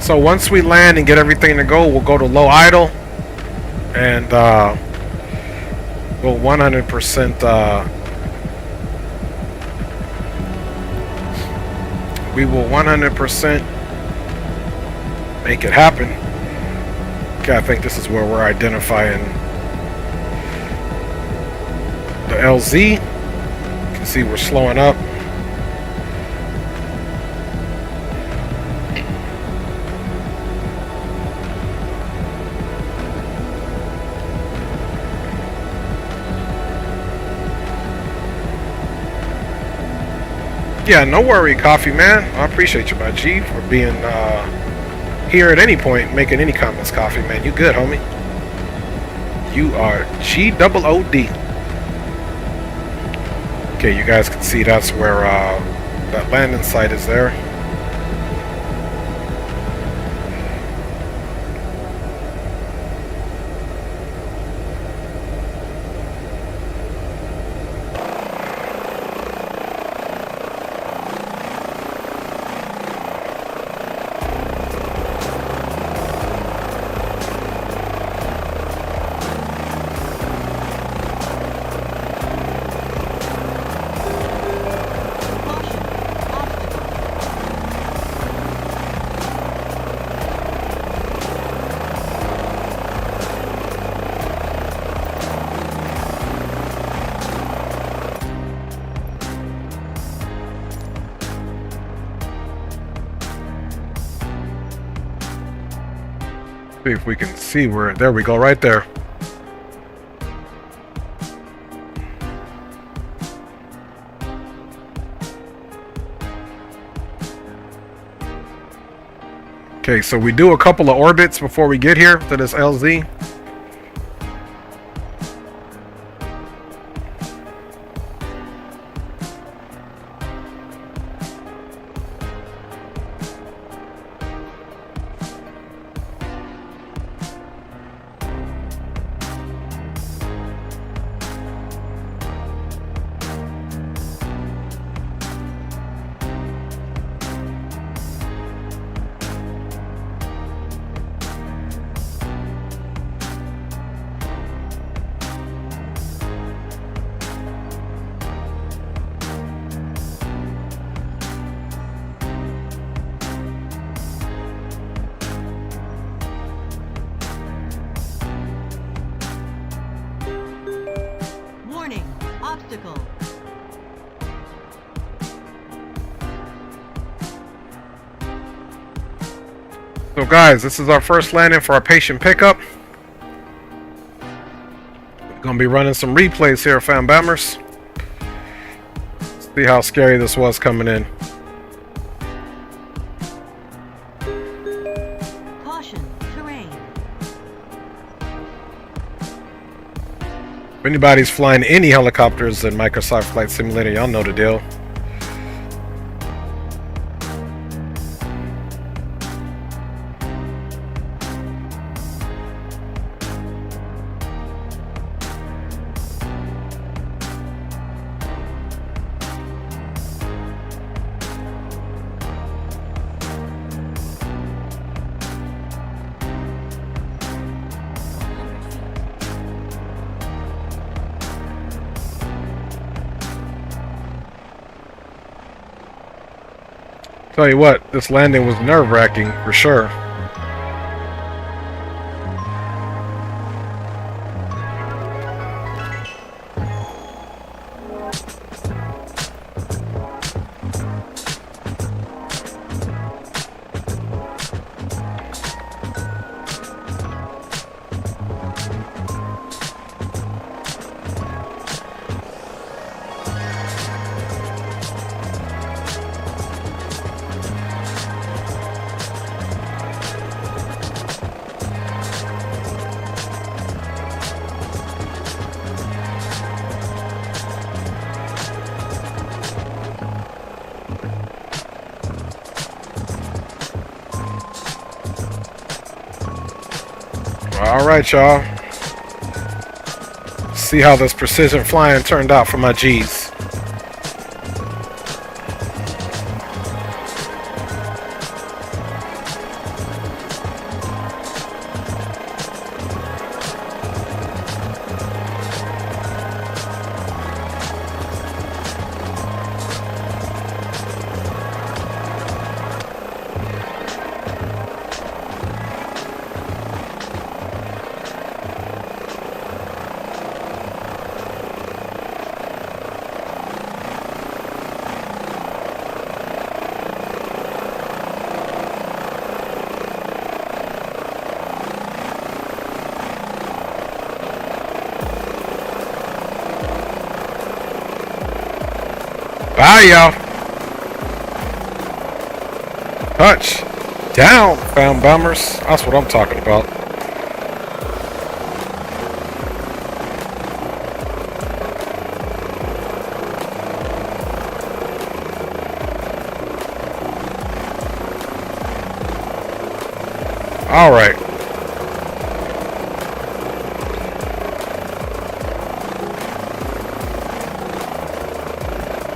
So once we land and get everything to go, we'll go to low idle, and we'll 100%. We will 100% make it happen. Okay, I think this is where we're identifying the LZ. You can see we're slowing up. Yeah, no worry, Coffee Man. I appreciate you, my G, for being here at any point, making any comments, Coffee Man. You good, homie? You are G-O-O-D. Okay, you guys can see that's where that landing site is there. See if we can see where. There we go, right there. Okay, so we do a couple of orbits before we get here to this LZ. Obstacle. So guys, this is our first landing for our patient pickup. We're gonna be running some replays here, fam bammers. See how scary this was coming in. Caution, terrain. If anybody's flying any helicopters in Microsoft Flight Simulator, y'all know the deal. Tell you what, this landing was nerve-wracking for sure. Alright, y'all. See how this precision flying turned out for my G's. Bye, y'all. Touch down, found bombers. That's what I'm talking about. All right.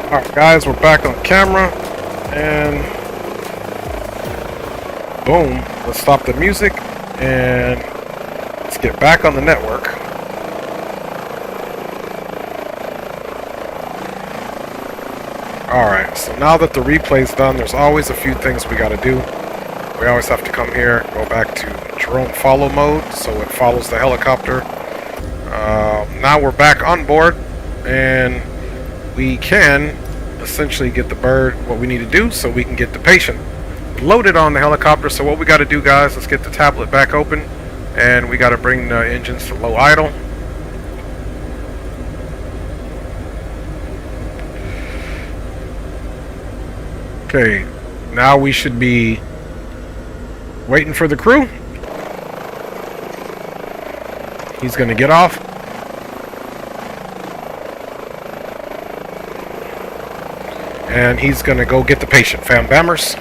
All right, guys, we're back on camera, and boom. Let's stop the music, and let's get back on the network. All right. So now that the replay's done, there's always a few things we got to do. We always have to come here, go back to drone follow mode, so it follows the helicopter. Now we're back on board, and we can essentially get the bird what we need to do so we can get the patient loaded on the helicopter. So what we got to do, guys, let's get the tablet back open, and we got to bring the engines to low idle. Okay, now we should be waiting for the crew. He's going to get off. And he's going to go get the patient, fam bammers.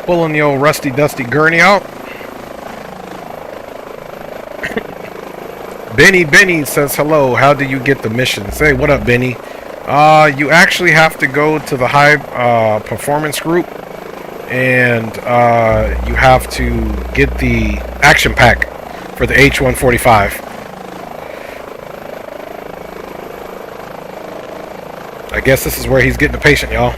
Pulling the old rusty dusty gurney out. Benny says hello. How do you get the missions? Hey, what up, Benny? You actually have to go to the high performance group, and you have to get the action pack for the H-145. I guess this is where he's getting the patient, y'all.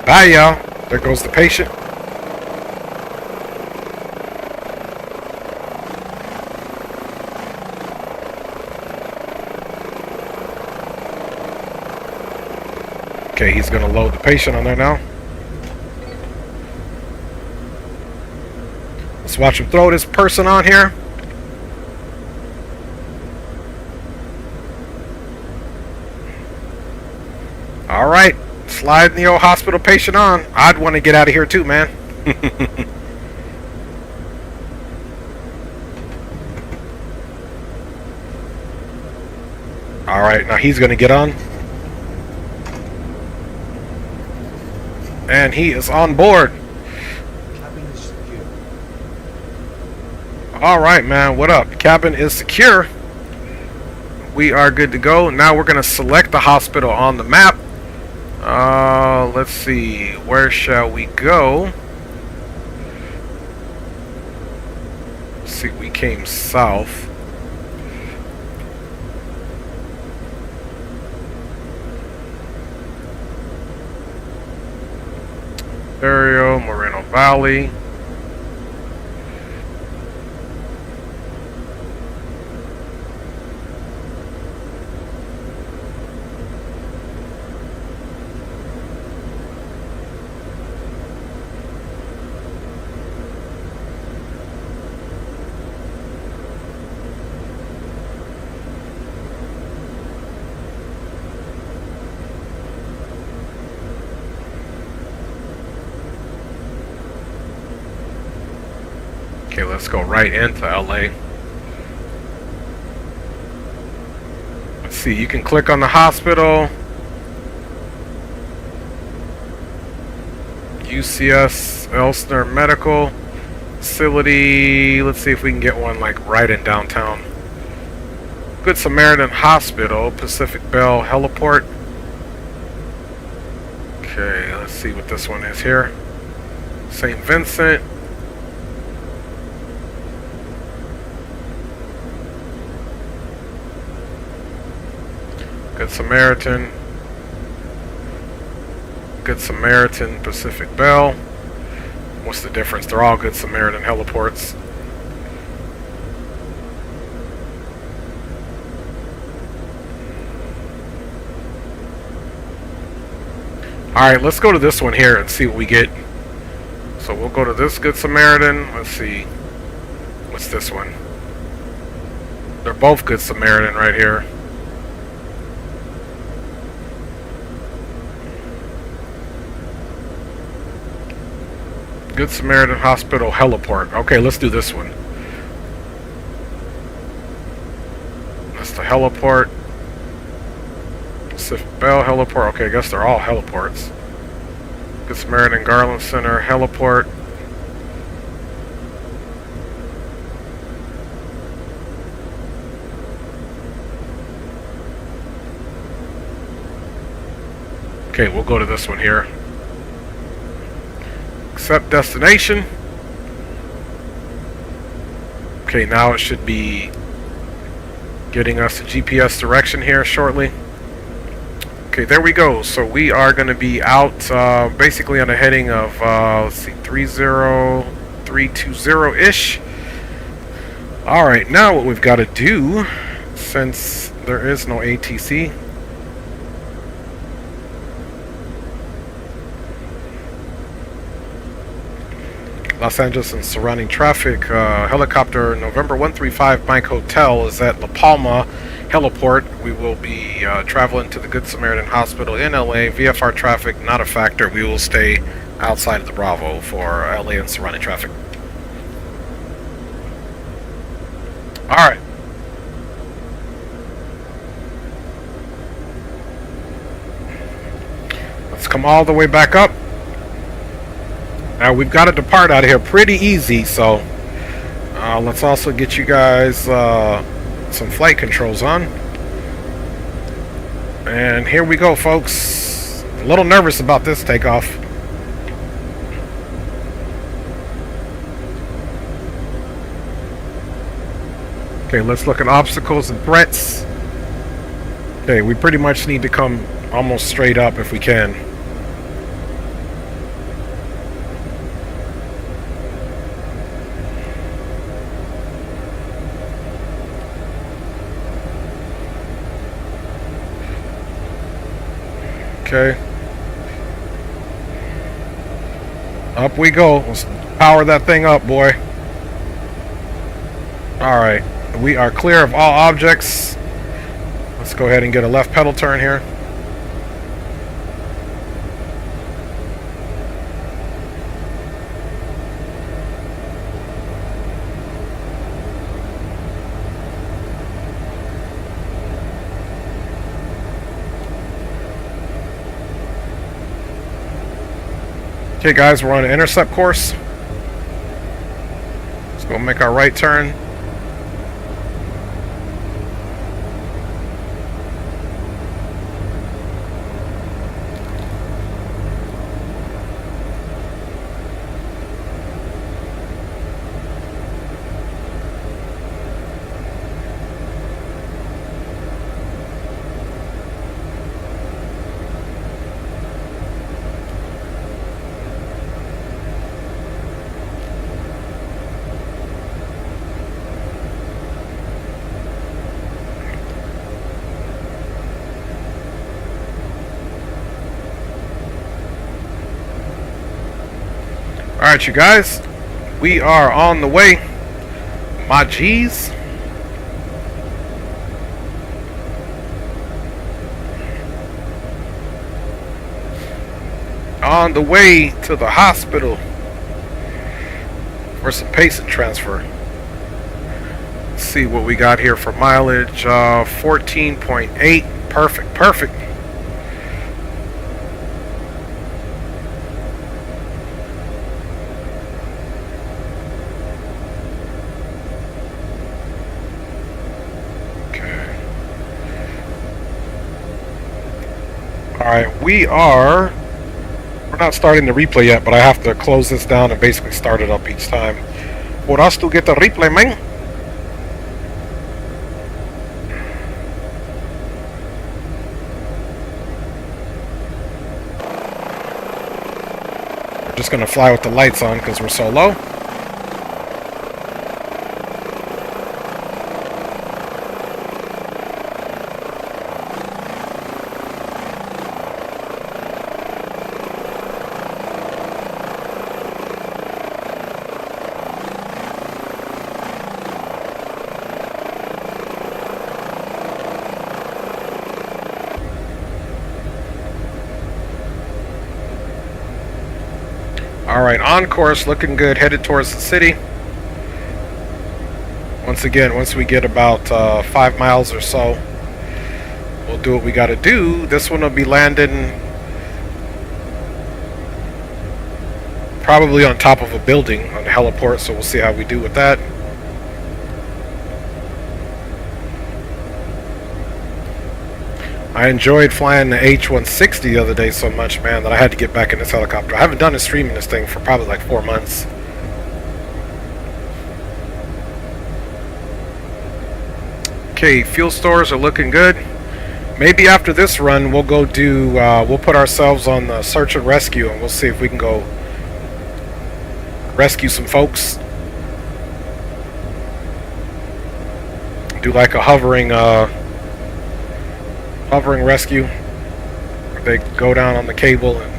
Bye, y'all. There goes the patient. Okay, he's going to load the patient on there now. Let's watch him throw this person on here. All right, sliding the old hospital patient on. I'd want to get out of here too, man. All right, now he's going to get on. And he is on board. Alright, man, what up? Cabin is secure. We are good to go. Now we're going to select the hospital on the map. Let's see. Where shall we go? Let's see, we came south. Moreno Valley. Okay, let's go right into LA. Let's see, you can click on the hospital. UCS Elsner Medical Facility. Let's see if we can get one like right in downtown. Good Samaritan Hospital, Pacific Bell Heliport. Okay, let's see what this one is here. St. Vincent. Good Samaritan. Good Samaritan, Pacific Bell. What's the difference? They're all Good Samaritan heliports. Alright, let's go to this one here and see what we get. So we'll go to this Good Samaritan. Let's see. What's this one? They're both Good Samaritan right here. Good Samaritan Hospital Heliport. Okay, let's do this one. That's the heliport. Pacific Bell Heliport. Okay, I guess they're all heliports. Good Samaritan Garland Center Heliport. Okay, we'll go to this one here. Accept destination. Okay, now it should be getting us a GPS direction here shortly. Okay, there we go. So we are going to be out basically on a heading of, let's see, 30320-ish. Alright, now what we've got to do, since there is no ATC, Los Angeles and surrounding traffic, helicopter November 135 Mike Hotel is at La Palma Heliport. We will be traveling to the Good Samaritan Hospital in LA. VFR traffic not a factor. We will stay outside of the Bravo for LA and surrounding traffic. Alright. Let's come all the way back up. Now we've got to depart out of here pretty easy, so let's also get you guys some flight controls on. And here we go, folks. A little nervous about this takeoff. Okay, let's look at obstacles and threats. Okay, we pretty much need to come almost straight up if we can. Okay. Up we go. Let's power that thing up, boy. Alright. We are clear of all objects. Let's go ahead and get a left pedal turn here. Okay guys, we're on an intercept course. Let's go make our right turn. Alright, you guys, we are on the way. My G's. On the way to the hospital for some patient transfer. Let's see what we got here for mileage. 14.8. Perfect, perfect. Alright, we're not starting the replay yet, but I have to close this down and basically start it up each time for us to get the replay, man. We're just gonna fly with the lights on because we're so low. Alright, on course, looking good, headed towards the city. Once again, once we get about 5 miles or so, we'll do what we gotta do. This one will be landing probably on top of a building on the heliport, so we'll see how we do with that. I enjoyed flying the H-160 the other day so much, man, that I had to get back in this helicopter. I haven't done a stream in this thing for probably like 4 months. Okay, fuel stores are looking good. Maybe after this run, we'll go do, we'll put ourselves on the search and rescue, and we'll see if we can go rescue some folks. Do like a hovering rescue. They go down on the cable and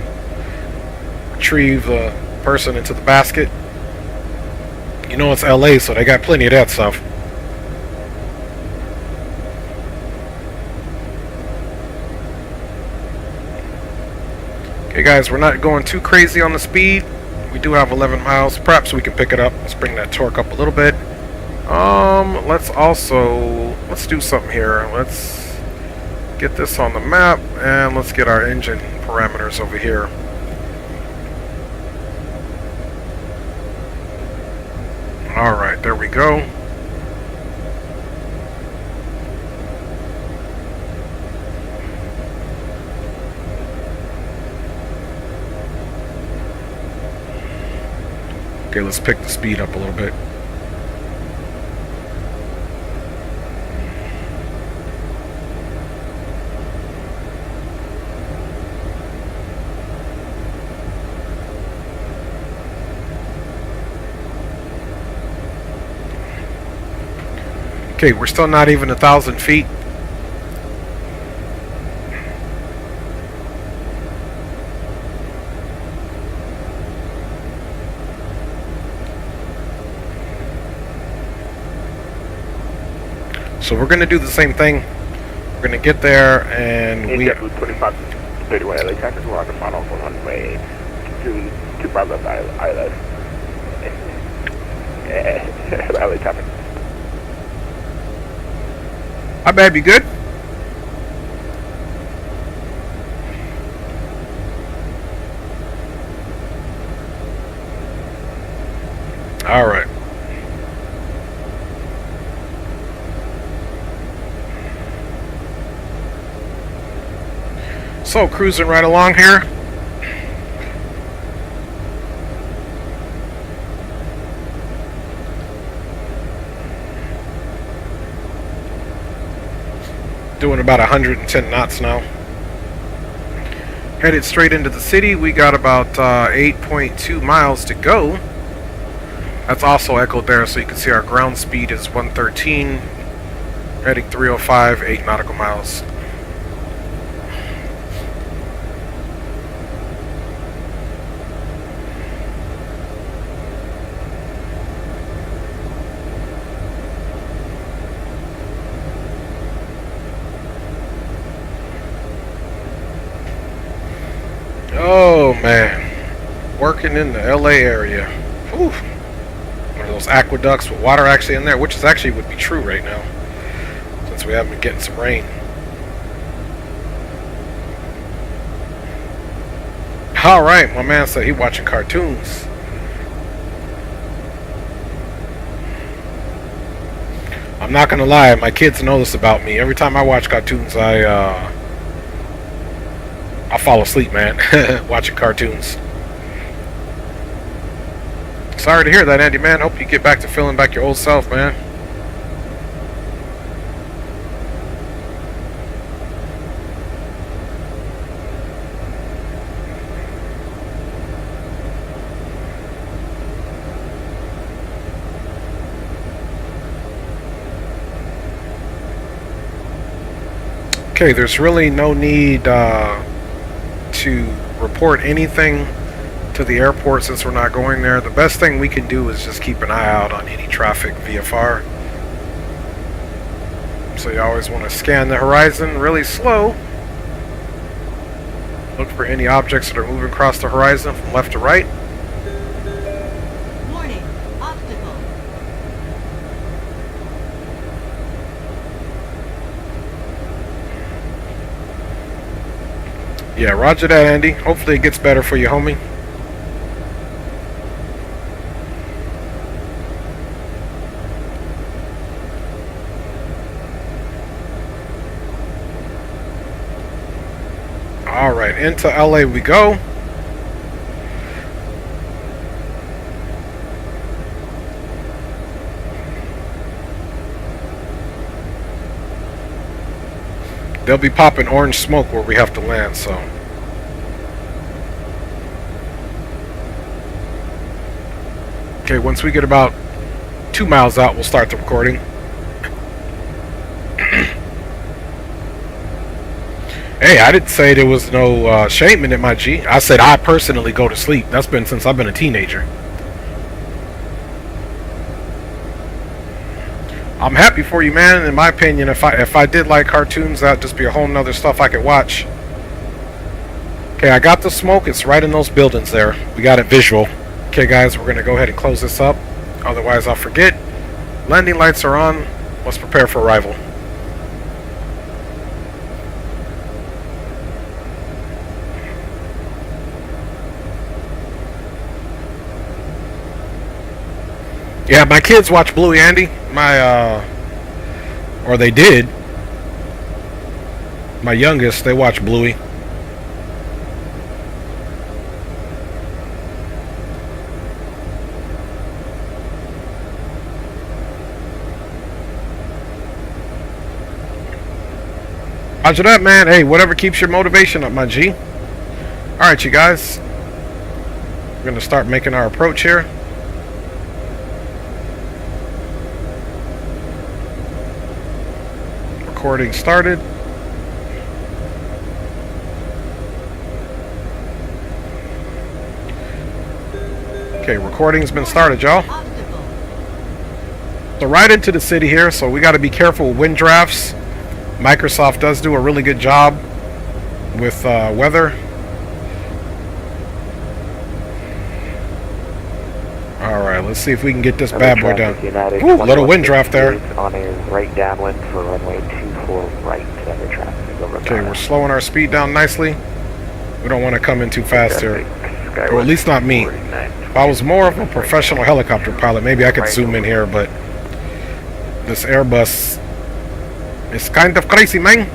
retrieve the person into the basket. You know it's LA, so they got plenty of that stuff. Okay guys, we're not going too crazy on the speed. We do have 11 miles. Perhaps we can pick it up. Let's bring that torque up a little bit. Let's do something here. Let's get this on the map, and let's get our engine parameters over here. Alright, there we go. Okay, let's pick the speed up a little bit. Okay, we're still not even 1,000 feet. So we're going to do the same thing. We're going to get there and we... 2531 LA traffic, we're on the final on way to Bravo Island. LA traffic. Hi, babe, you good? All right. So, cruising right along here. Doing about 110 knots now. Headed straight into the city. We got about 8.2 miles to go. That's also echoed there, so you can see our ground speed is 113. Heading 305, 8 nautical miles. Oh man, working in the LA area. Whew. One of those aqueducts with water actually in there, which is actually would be true right now, since we haven't been getting some rain. Alright, my man said he watching cartoons. I'm not gonna lie, my kids know this about me. Every time I watch cartoons, I fall asleep, man, watching cartoons. Sorry to hear that, Andy, man. Hope you get back to feeling back your old self, man. Okay, there's really no need to report anything to the airport since we're not going there. The best thing we can do is just keep an eye out on any traffic VFR. So you always want to scan the horizon really slow. Look for any objects that are moving across the horizon from left to right. Yeah, roger that, Andy. Hopefully it gets better for you, homie. Alright, into LA we go. They'll be popping orange smoke where we have to land, so. Okay, once we get about 2 miles out, we'll start the recording. Hey, I didn't say there was no shame in it, my G. I said I personally go to sleep. That's been since I've been a teenager. I'm happy for you, man. In my opinion, if I did like cartoons, that'd just be a whole nother stuff I could watch. Okay, I got the smoke. It's right in those buildings there. We got it visual. Okay, guys, we're going to go ahead and close this up. Otherwise, I'll forget. Landing lights are on. Let's prepare for arrival. Yeah, my kids watch Bluey, Andy. Or they did. My youngest, they watch Bluey. Roger that, man. Hey, whatever keeps your motivation up, my G. Alright, you guys. We're going to start making our approach here. Recording started. Okay, recording's been started, y'all. So right into the city here, so we got to be careful with wind drafts. Microsoft does do a really good job with weather. Alright, let's see if we can get this bad boy done. Ooh, a little wind draft there. On a right downwind for runway 24 right. Traffic over. Okay, we're slowing our speed down nicely. We don't want to come in too fast here. Or at least not me. If I was more of a professional helicopter pilot, maybe I could zoom in here, but this Airbus is kind of crazy, man.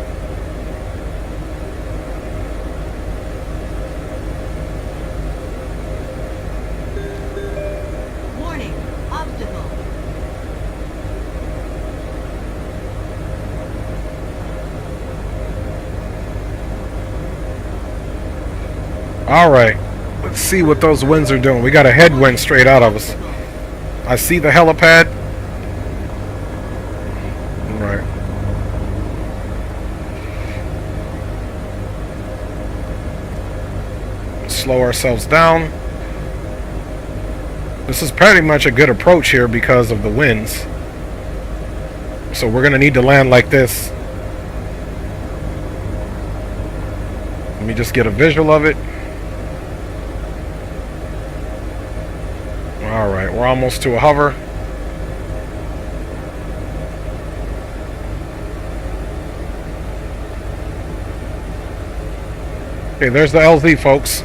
Warning, obstacle. Alright, let's see what those winds are doing. We got a headwind straight out of us. I see the helipad. Right. Slow ourselves down. This is pretty much a good approach here because of the winds. So we're going to need to land like this. Let me just get a visual of it. Alright, we're almost to a hover. Okay, there's the LZ, folks.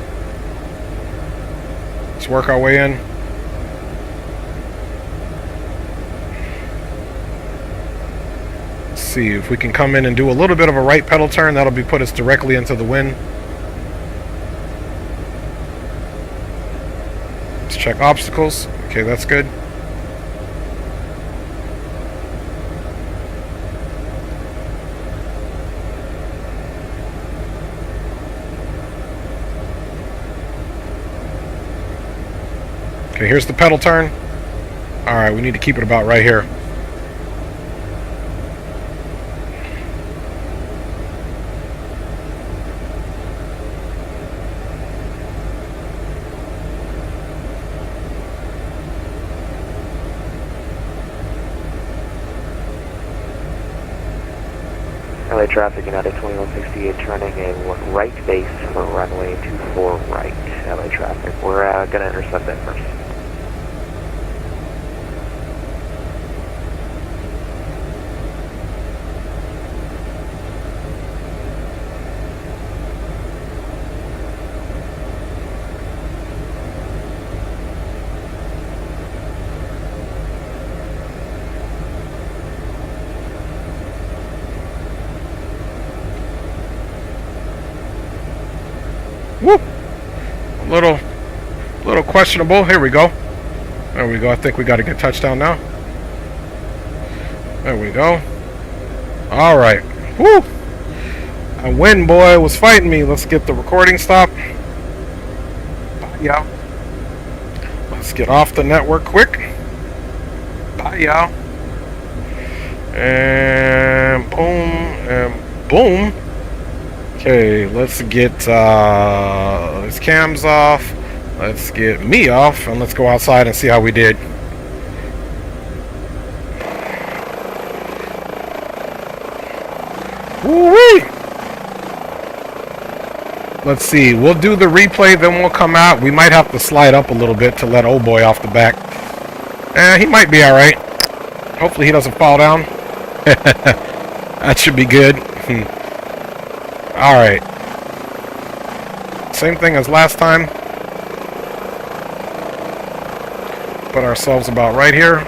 Let's work our way in. Let's see if we can come in and do a little bit of a right pedal turn. That'll put us directly into the wind. Let's check obstacles. Okay, that's good. Okay, here's the pedal turn. Alright, we need to keep it about right here. LA traffic, United 2168 turning a right base for runway 24 right. LA traffic, we're going to intercept that first. Woo! A little questionable. Here we go. There we go. I think we got a good touchdown now. There we go. All right. Woo! A wind boy was fighting me. Let's get the recording stop. Bye, y'all. Let's get off the network quick. Bye, y'all. And boom, and boom. Okay, let's get his cams off. Let's get me off, and let's go outside and see how we did. Woo-wee! Let's see, we'll do the replay, then we'll come out. We might have to slide up a little bit to let old boy off the back. He might be alright. Hopefully he doesn't fall down. That should be good. Alright. Same thing as last time. Put ourselves about right here.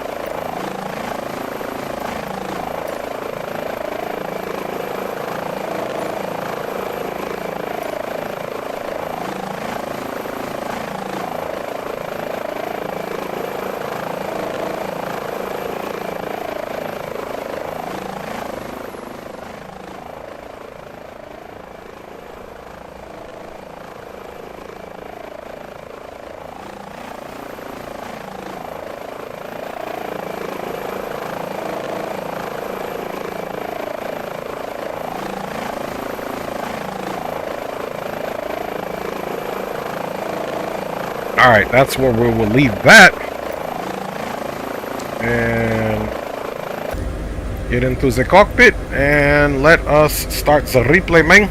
Alright, that's where we will leave that. And get into the cockpit and let us start the replay, man.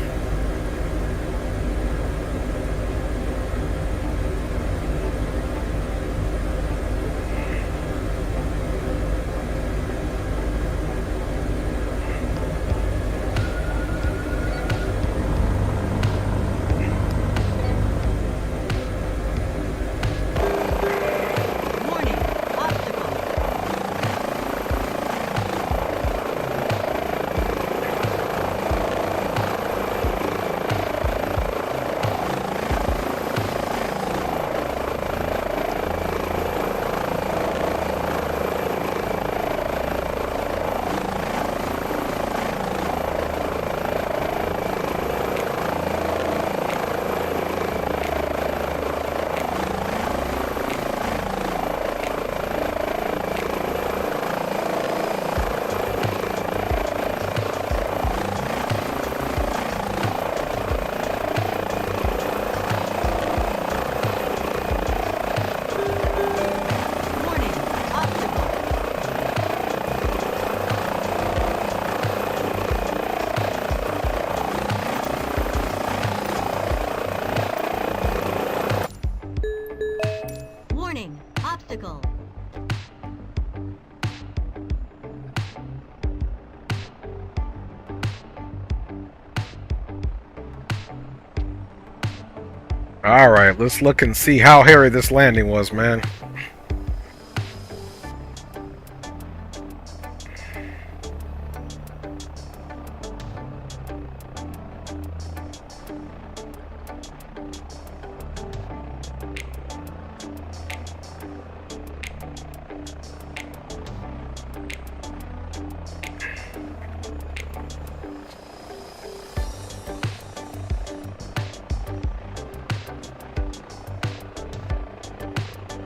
Alright, let's look and see how hairy this landing was, man.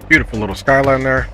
Beautiful little skyline there.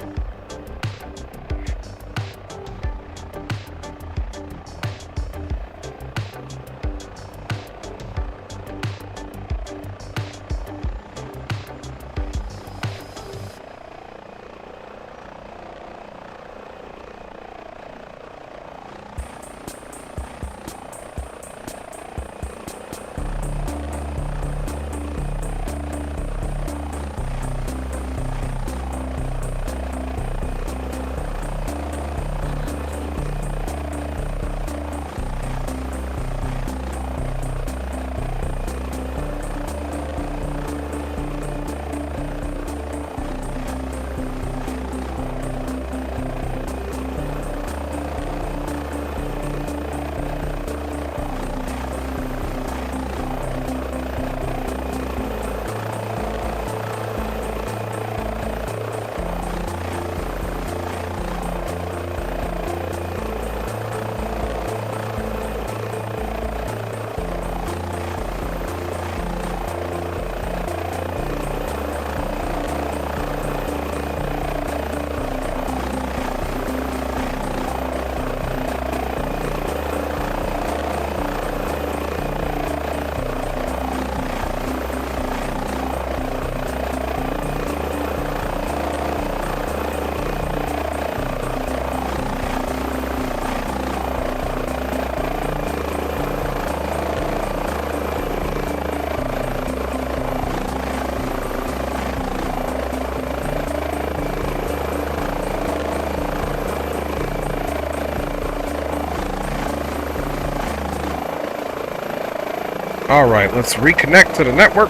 Alright, let's reconnect to the network.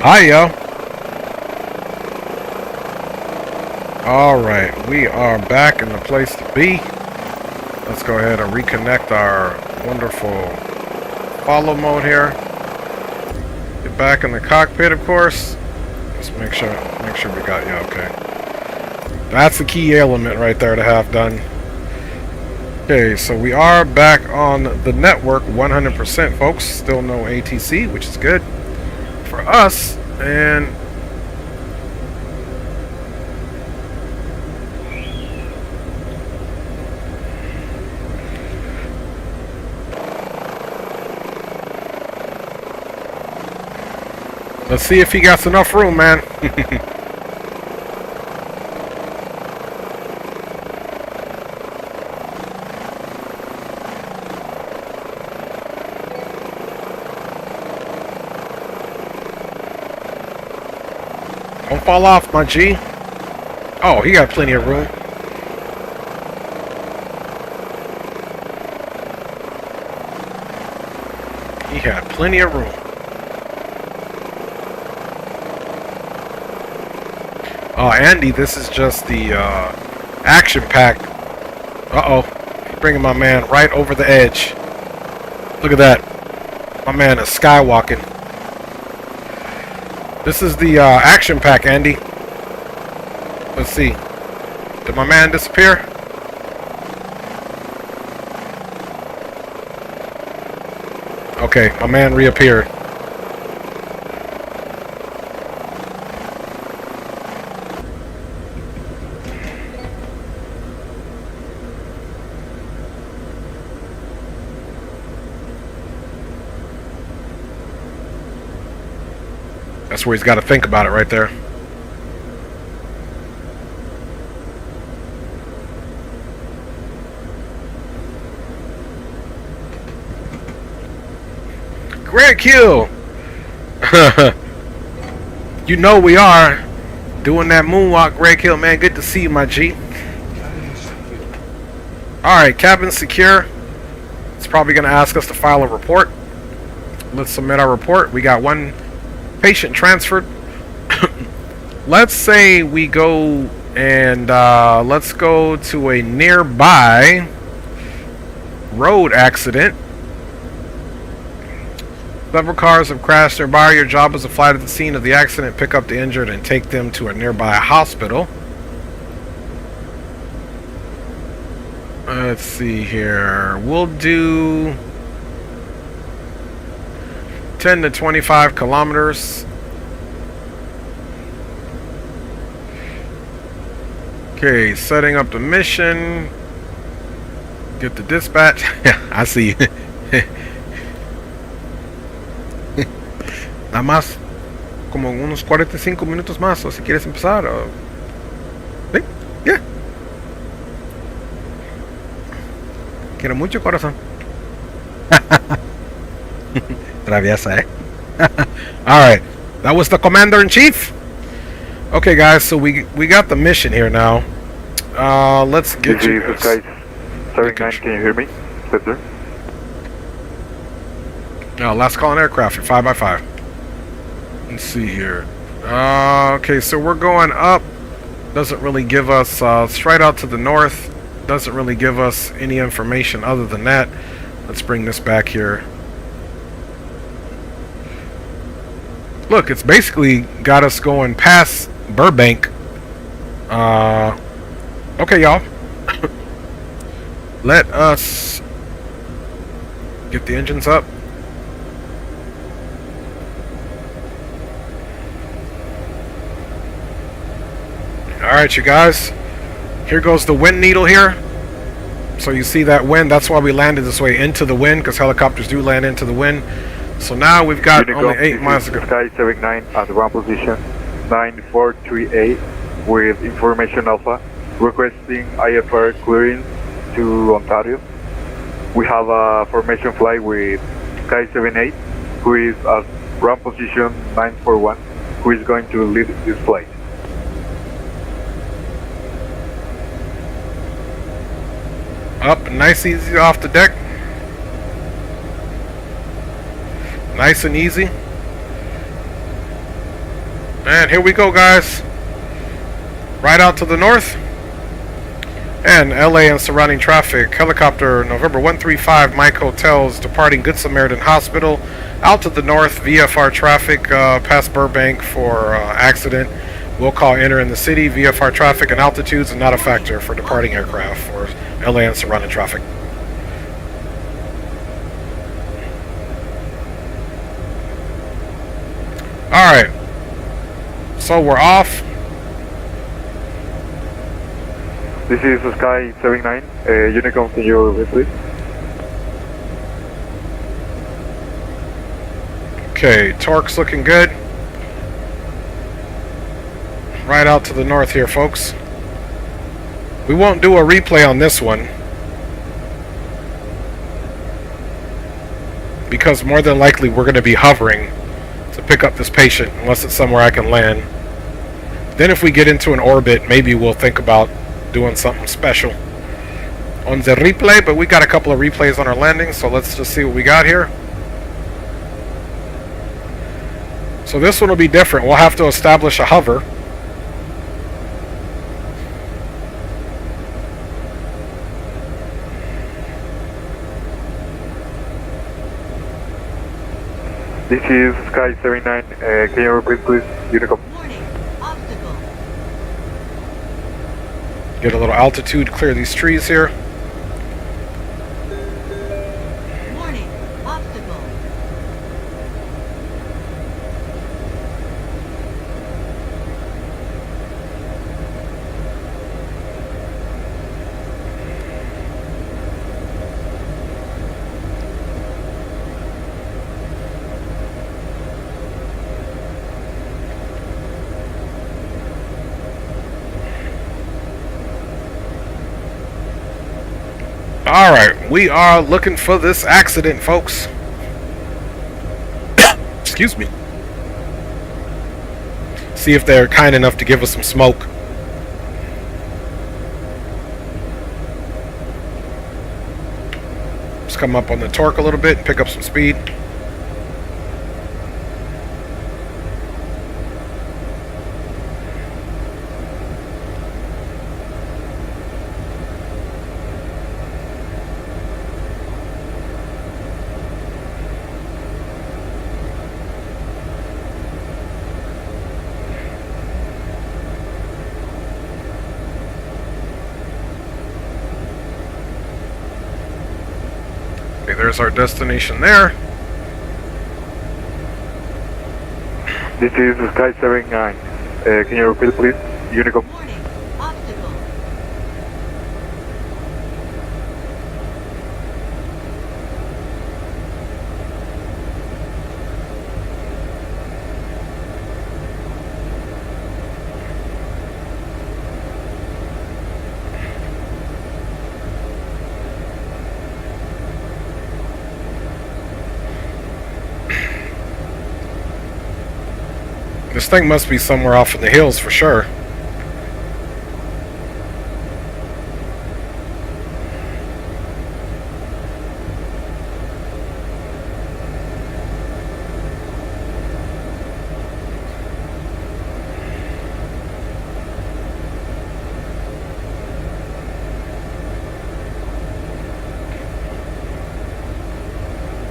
Hi, yo. Alright, we are back in the place to be. Let's go ahead and reconnect our wonderful follow mode here. Get back in the cockpit, of course. Let's make sure we got you okay. That's the key element right there to have done. Okay, so we are back on the network 100%, folks. Still no ATC, which is good for us. And let's see if he got enough room, man. Don't fall off, my G. Oh, he got plenty of room. He had plenty of room. Oh, Andy, this is just the action pack. Uh-oh. He's bringing my man right over the edge. Look at that. My man is skywalking. This is the action pack, Andy. Let's see. Did my man disappear? Okay, my man reappeared. That's where he's got to think about it right there. Great kill! You know we are doing that moonwalk, great kill, man. Good to see you, my G. Alright, cabin secure. It's probably going to ask us to file a report. Let's submit our report. We got one patient transferred. Let's say we go and let's go to a nearby road accident. Several cars have crashed nearby. Your job is to fly to the scene of the accident, pick up the injured, and take them to a nearby hospital. Let's see here. We'll do 10 to 25 kilometers. Okay, setting up the mission. Get the dispatch. I see you. Nada más como unos 45 minutos más, o si quieres empezar. ¿Sí? Yeah. Quiero mucho, corazón. Traviesa, eh? Alright, that was the commander-in-chief. Okay, guys, so we got the mission here now. Let's get you guys. 79, can you hear me? Yes, sir. Last call on aircraft at 5x5. Let's see here. Okay, so we're going up. Doesn't really give us straight out to the north. Doesn't really give us any information other than that. Let's bring this back here. Look, it's basically got us going past Burbank. Okay, y'all. Let us get the engines up. Alright, you guys. Here goes the wind needle here. So you see that wind. That's why we landed this way, into the wind, because helicopters do land into the wind. So now we've got only 8 miles to go. Sky 79 at ground position 9438 with information alpha, requesting IFR clearance to Ontario. We have a formation flight with Sky 78, who is at ground position 941, who is going to lead this flight. Up, nice, easy off the deck. Nice and easy. And here we go, guys. Right out to the north. And LA and surrounding traffic. Helicopter November 135 Mike Hotels departing Good Samaritan Hospital. Out to the north, VFR traffic past Burbank for accident. We'll call enter in the city. VFR traffic and altitudes are not a factor for departing aircraft for LA and surrounding traffic. Alright. So we're off. This is Sky 79. Unicom, can you repeat, please? Okay, torque's looking good. Right out to the north here, folks. We won't do a replay on this one, because more than likely we're going to be hovering to pick up this patient, unless it's somewhere I can land. Then if we get into an orbit, maybe we'll think about doing something special on the replay, but we got a couple of replays on our landing, so let's just see what we got here. So this one will be different. We'll have to establish a hover. This is Sky 79. Can you repeat, please? Unicom. Get a little altitude, clear these trees here. Warning, obstacle. Alright, we are looking for this accident, folks. Excuse me. See if they're kind enough to give us some smoke. Just come up on the torque a little bit and pick up some speed. Okay, there's our destination there. This is Sky 79. Can you repeat, please? Unicom. This thing must be somewhere off in the hills for sure.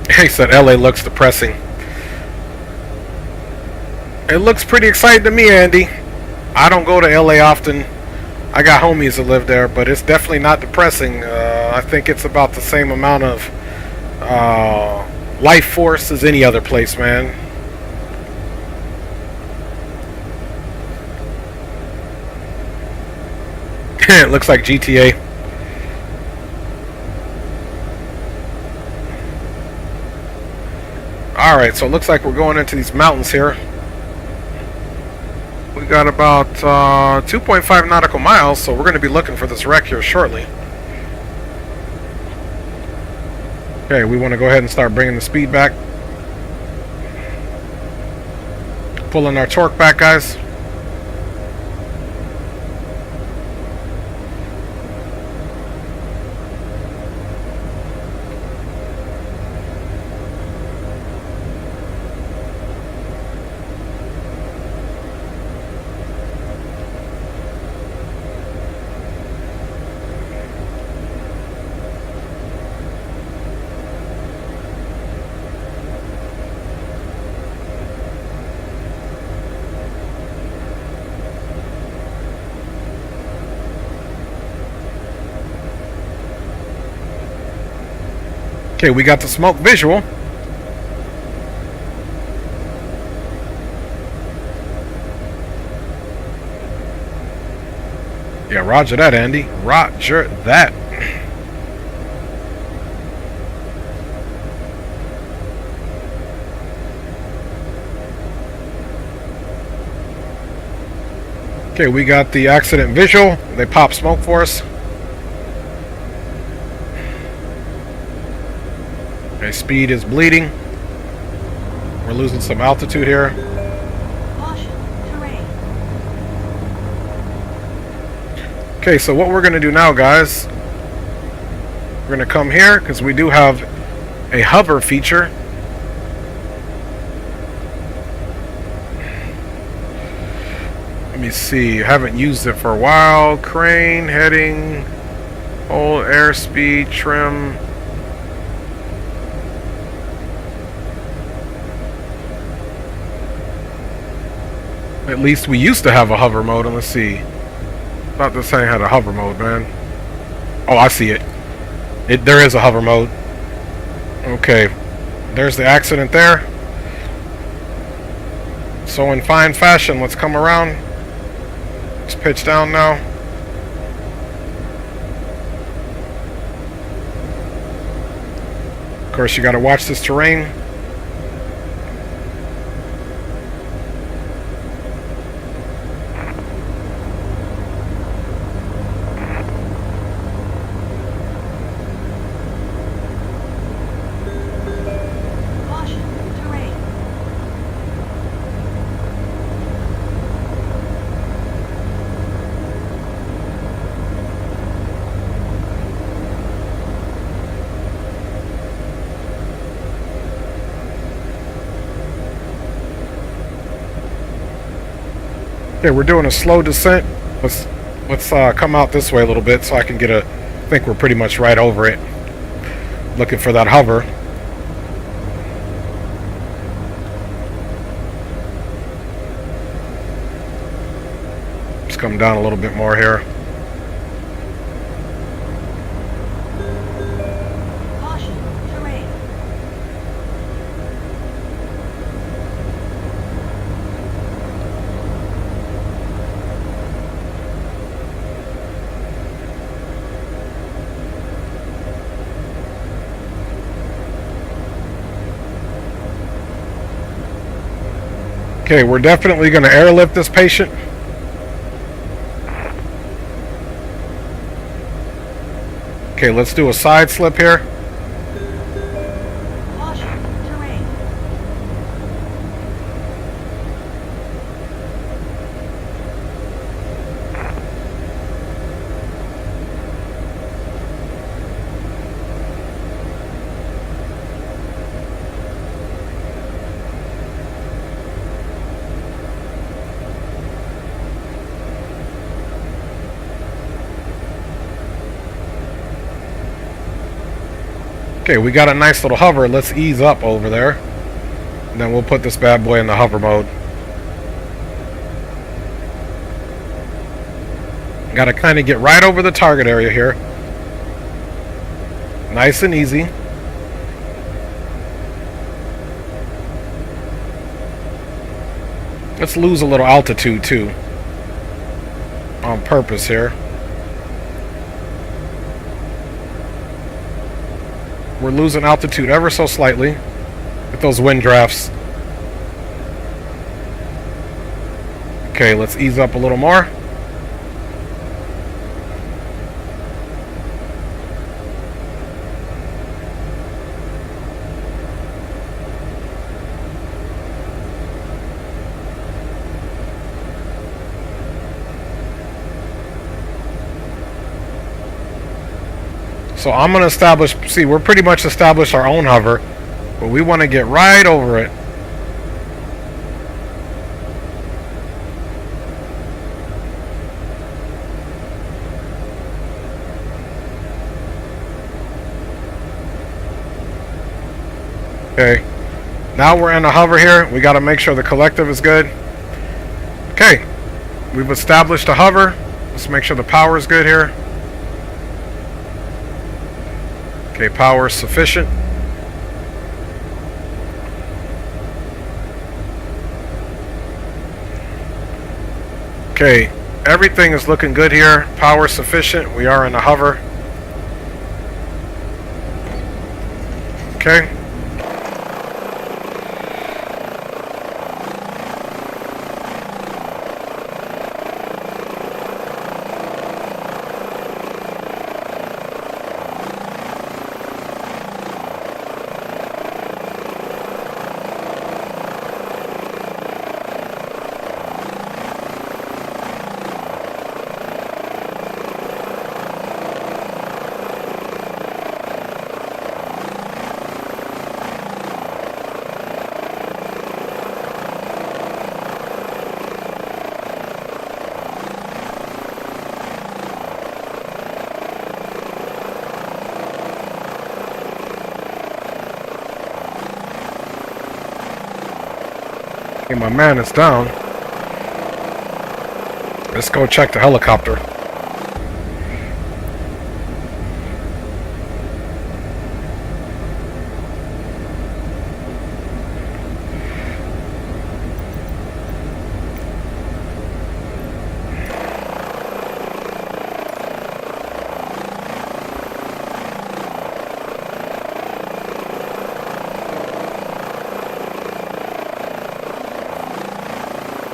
He said LA looks depressing. It looks pretty exciting to me, Andy. I don't go to LA often. I got homies that live there, but it's definitely not depressing. I think it's about the same amount of life force as any other place, man. It looks like GTA. Alright, so it looks like we're going into these mountains here. We got about 2.5 nautical miles, so we're going to be looking for this wreck here shortly. Okay, we want to go ahead and start bringing the speed back. Pulling our torque back, guys. Okay, we got the smoke visual. Yeah, roger that, Andy. Roger that. Okay, we got the accident visual. They pop smoke for us. Okay, speed is bleeding. We're losing some altitude here. Caution, terrain. Okay, so what we're going to do now, guys, we're going to come here because we do have a hover feature. Let me see. Haven't used it for a while. Crane, heading, hold, airspeed, trim. At least we used to have a hover mode. And let's see. Thought this thing had a hover mode, man. Oh, I see it. There is a hover mode. Okay. There's the accident there. So in fine fashion, let's come around. Let's pitch down now. Of course, you got to watch this terrain. Okay, we're doing a slow descent. Let's come out this way a little bit so I can get a. I think we're pretty much right over it. Looking for that hover. Let's come down a little bit more here. Okay, we're definitely going to airlift this patient. Okay, let's do a side slip here. Okay, we got a nice little hover. Let's ease up over there. And then we'll put this bad boy in the hover mode. Got to kind of get right over the target area here. Nice and easy. Let's lose a little altitude too. On purpose here. We're losing altitude ever so slightly with those wind drafts. Okay, let's ease up a little more. So I'm going to establish, see, we're pretty much established our own hover, but we want to get right over it. Okay, now we're in a hover here. We got to make sure the collective is good. Okay, we've established a hover. Let's make sure the power is good here. Okay, power is sufficient. Okay, everything is looking good here. Power sufficient. We are in a hover. Okay. Okay, my man is down. Let's go check the helicopter.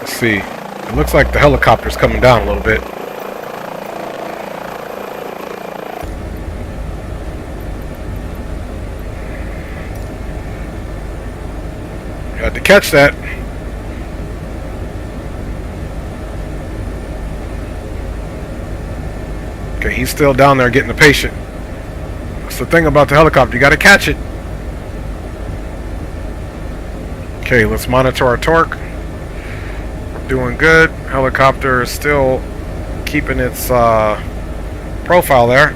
See, it looks like the helicopter's coming down a little bit. Had to catch that. Okay, he's still down there getting the patient. That's the thing about the helicopter, you gotta catch it. Okay, let's monitor our torque. Doing good. Helicopter is still keeping its profile there.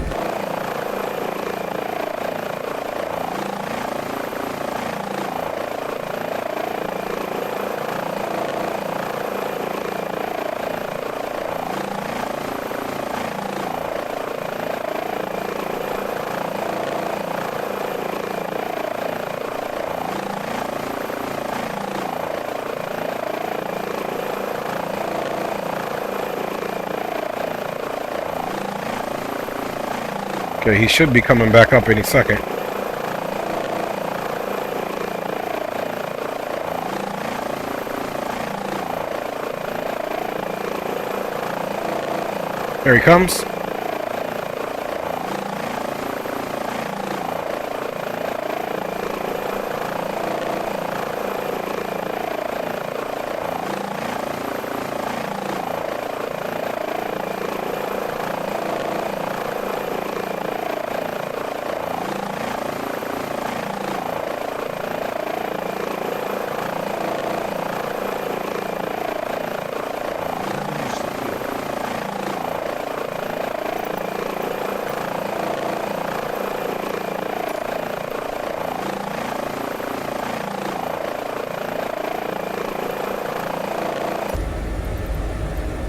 Okay, he should be coming back up any second. There he comes.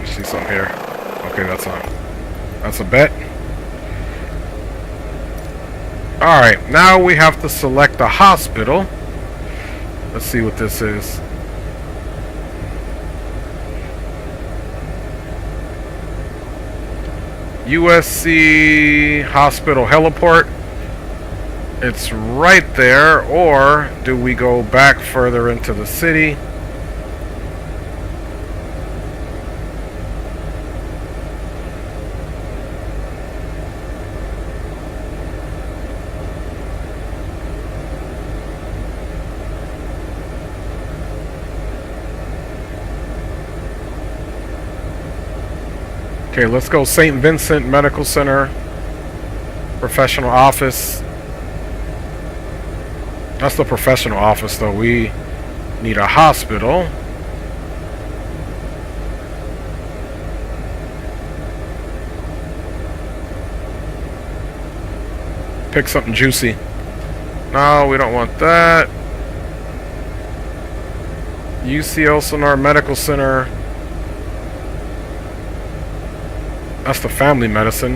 See something here. Okay, that's a bet. Alright, now we have to select a hospital. Let's see what this is. USC Hospital Heliport. It's right there, or do we go back further into the city? Okay, let's go St. Vincent Medical Center, professional office. That's the professional office, though. We need a hospital. Pick something juicy. No, we don't want that. UCL Sonar Medical Center. That's the family medicine.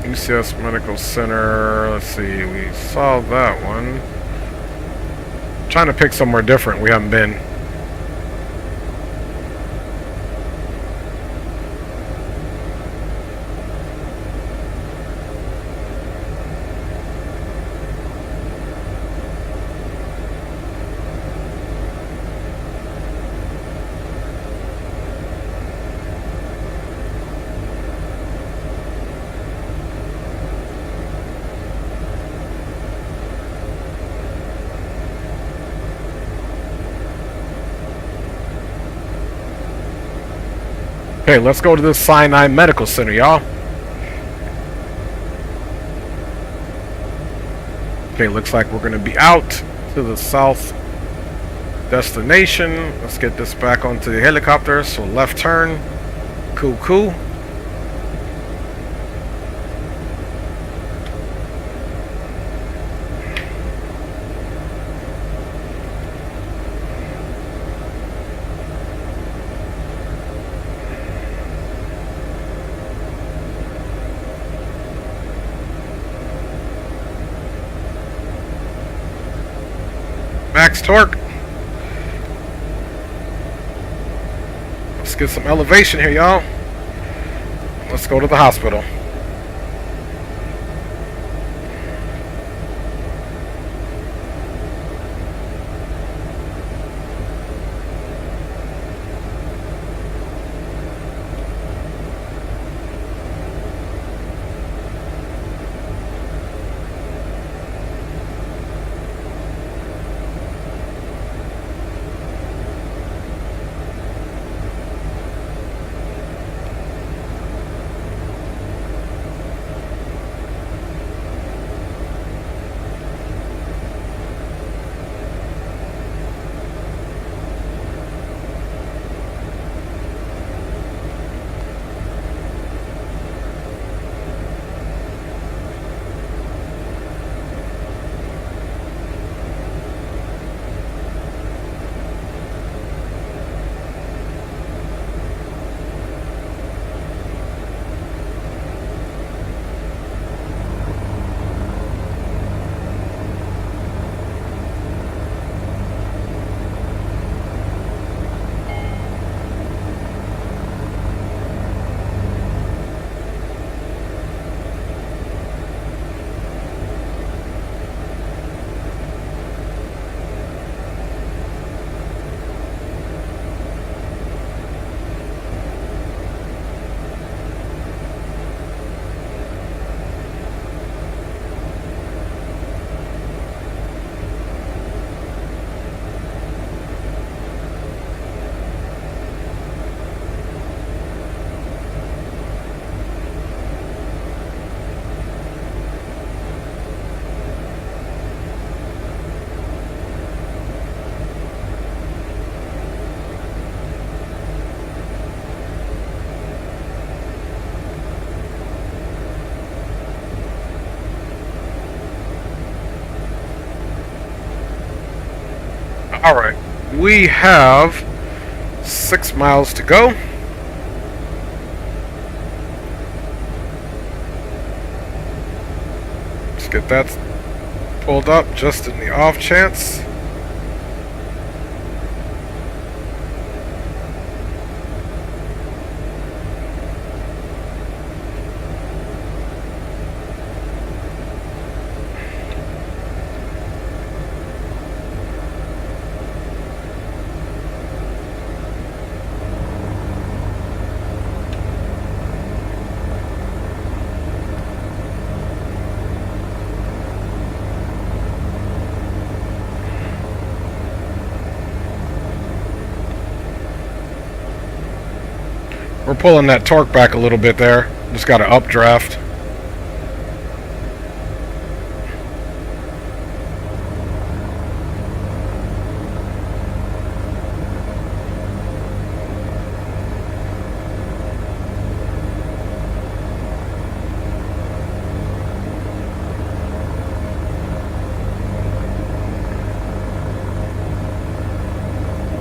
UCS Medical Center. Let's see. We saw that one. I'm trying to pick somewhere different. We haven't been. Okay, let's go to this Sinai Medical Center, y'all. Okay, looks like we're going to be out to the south destination. Let's get this back onto the helicopter. So left turn. Cool, cool. Max torque. Let's get some elevation here, y'all. Let's go to the hospital. Alright, we have 6 miles to go. Let's get that pulled up just in the off chance. We're pulling that torque back a little bit there. Just got an updraft.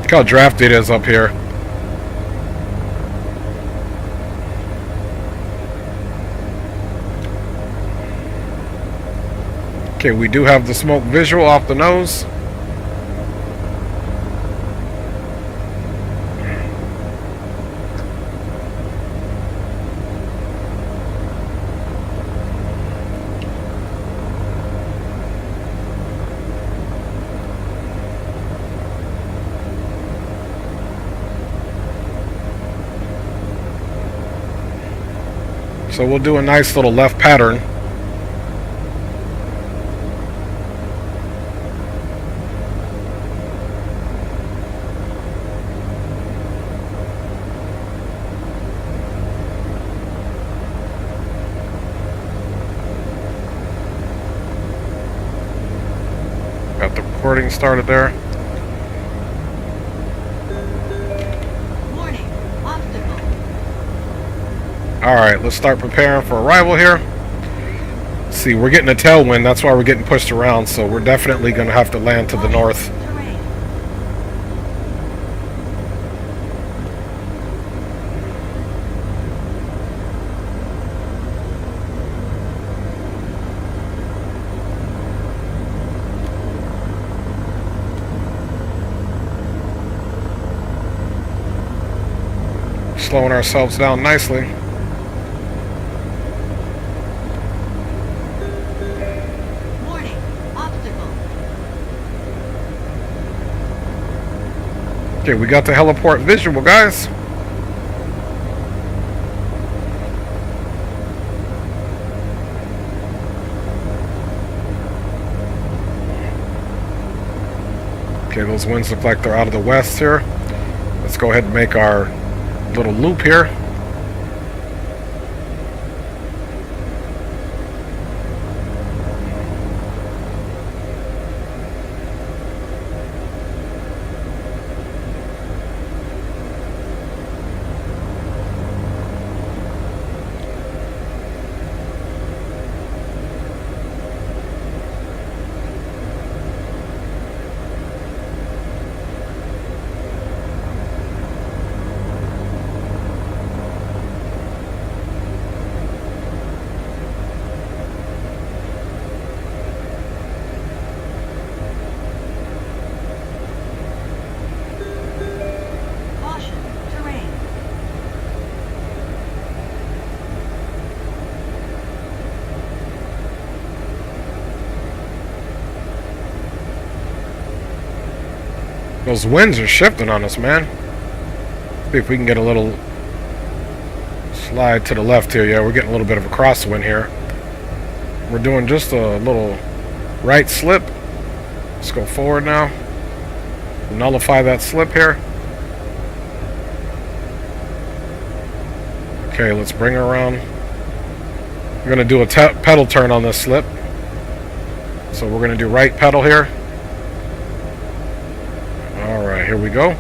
Look how drafty it is up here. Okay, we do have the smoke visual off the nose. So we'll do a nice little left pattern. Got the recording started there. Warning, obstacle. Alright, let's start preparing for arrival here. See, we're getting a tailwind, that's why we're getting pushed around, so we're definitely going to have to land to the north. Terrain. Slowing ourselves down nicely. Warning, obstacle. Okay, we got the heliport visual, guys. Okay, those winds look like they're out of the west here. Let's go ahead and make our little loop here. Caution, terrain. Those winds are shifting on us, man. See if we can get a little slide to the left here. Yeah, we're getting a little bit of a crosswind here. We're doing just a little right slip. Let's go forward now. Nullify that slip here. Okay, let's bring her around. We're going to do a pedal turn on this slip. So we're going to do right pedal here. Alright, here we go.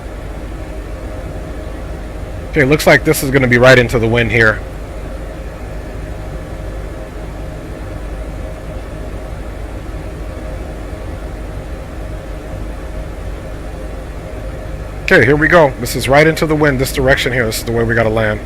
Okay, looks like this is going to be right into the wind here. Okay, here we go. This is right into the wind, this direction here. This is the way we got to land.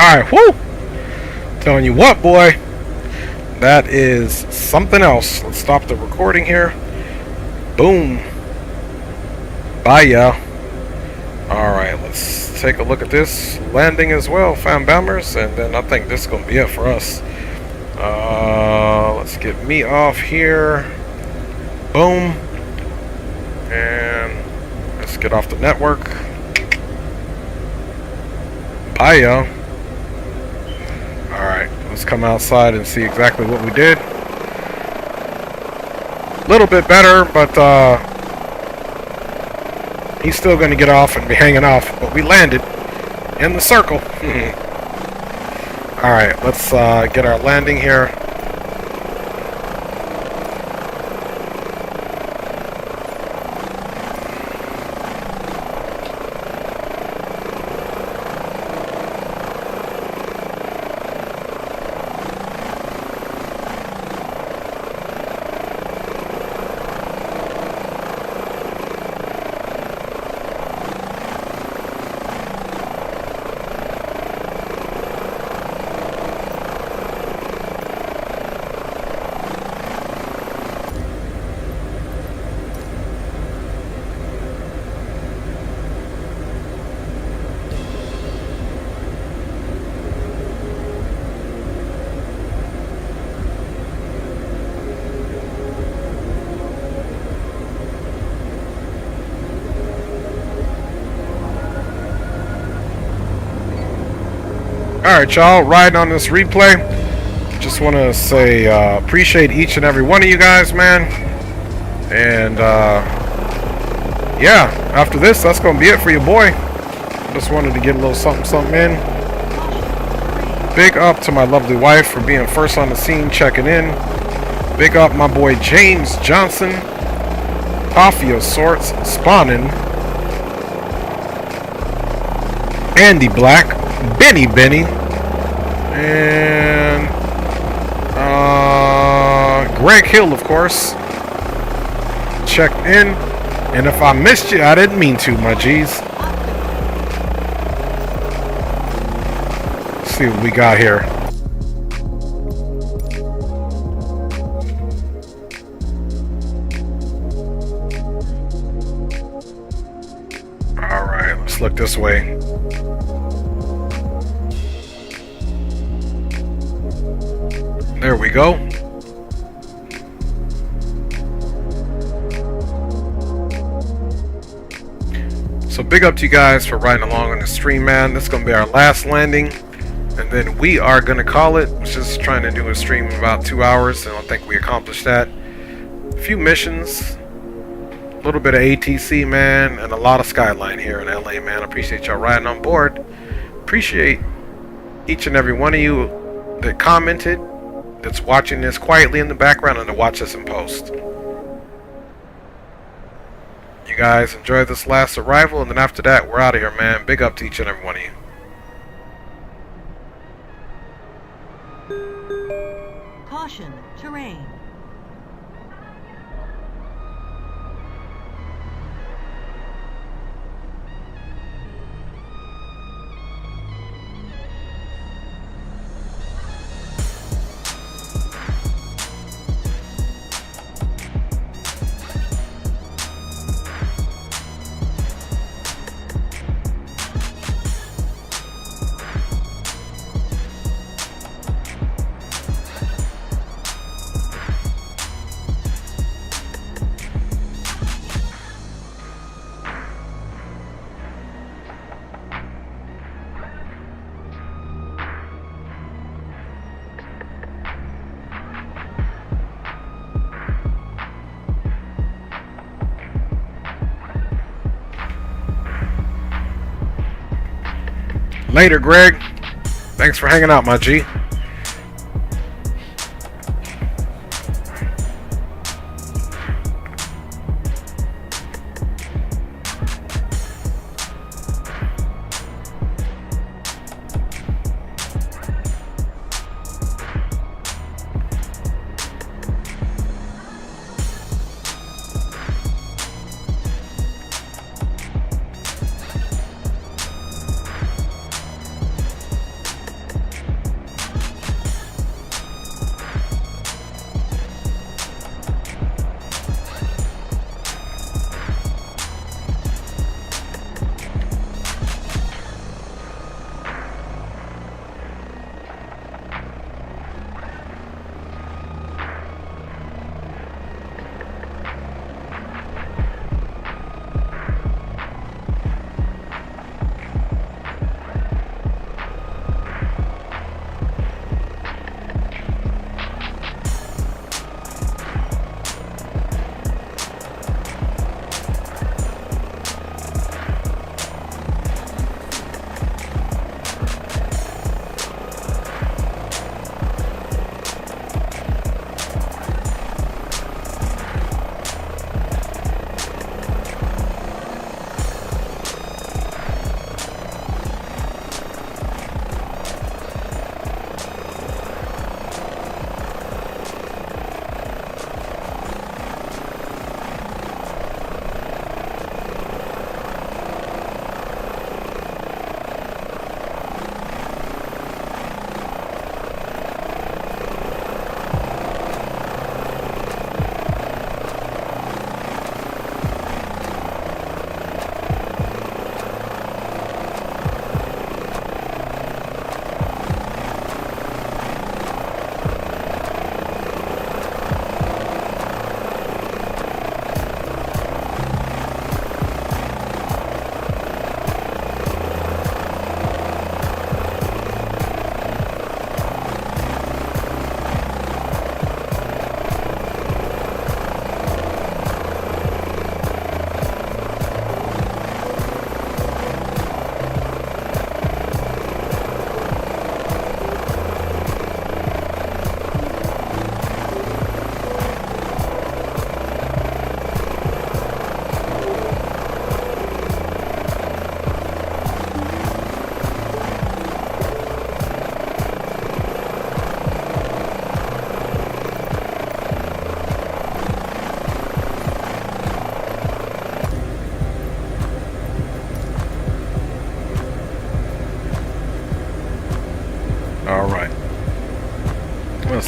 Alright, whoo! Telling you what, boy. That is something else. Let's stop the recording here. Boom. Bye, y'all. Alright, let's take a look at this landing as well, fam bombers, and then I think this is going to be it for us. Let's get me off here. Boom. And let's get off the network. Bye, y'all. Alright, let's come outside and see exactly what we did. A little bit better, but he's still going to get off and be hanging off. But we landed in the circle. Alright, let's get our landing here. Alright, y'all, riding on this replay. Just want to say appreciate each and every one of you guys, man. And yeah, after this, that's going to be it for your boy. Just wanted to get a little something in. Big up to my lovely wife for being first on the scene, checking in. Big up my boy James Johnson. Coffee of sorts, spawning. Andy Black. Benny, and Greg Hill, of course, checked in. And if I missed you, I didn't mean to, my G's. Let's see what we got here. All right, let's look this way. There we go. So big up to you guys for riding along on the stream, man. This is going to be our last landing. And then we are going to call it. I was just trying to do a stream in about 2 hours. And I think we accomplished that. A few missions. A little bit of ATC, man. And a lot of Skyline here in LA, man. I appreciate y'all riding on board. Appreciate each and every one of you that commented, that's watching this quietly in the background, and to watch this in post. You guys enjoy this last arrival, and then after that, we're out of here, man. Big up to each and every one of you. Caution, terrain. Later, Greg. Thanks for hanging out, my G.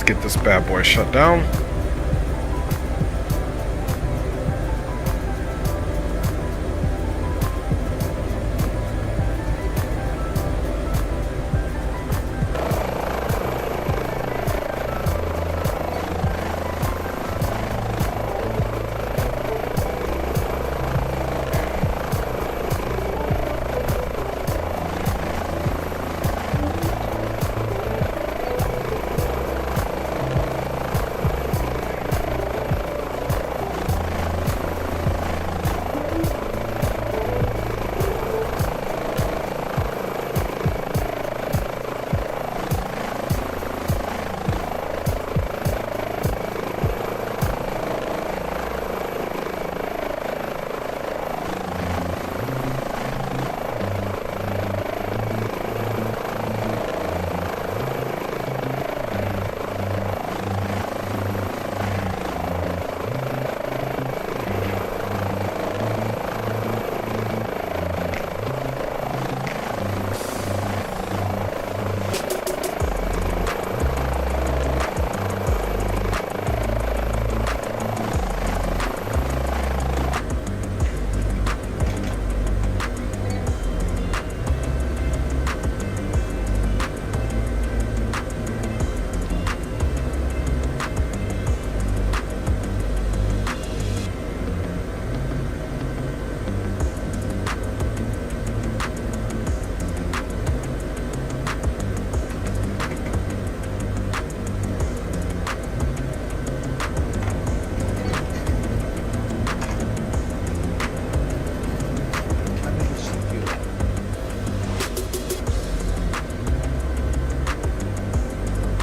get this bad boy shut down.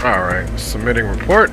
Alright, submitting report.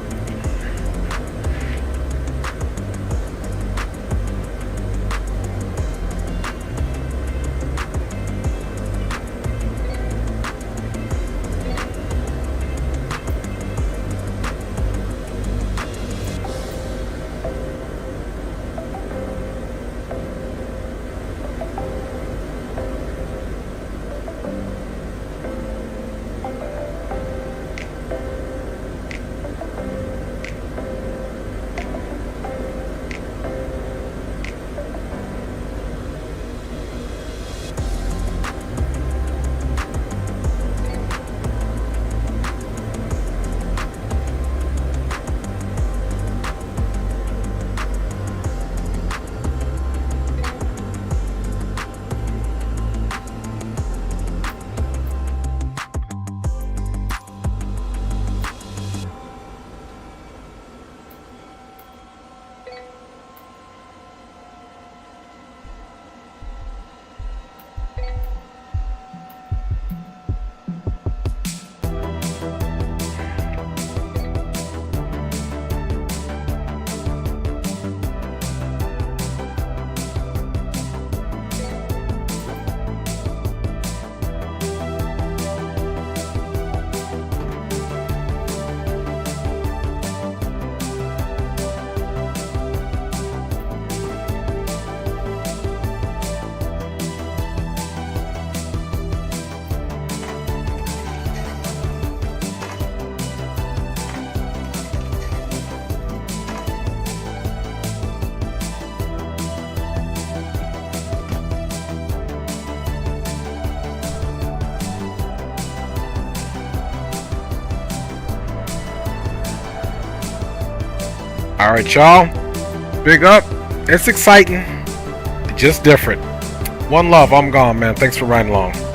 Alright, y'all. Big up. It's exciting. Just different. One love. I'm gone, man. Thanks for riding along.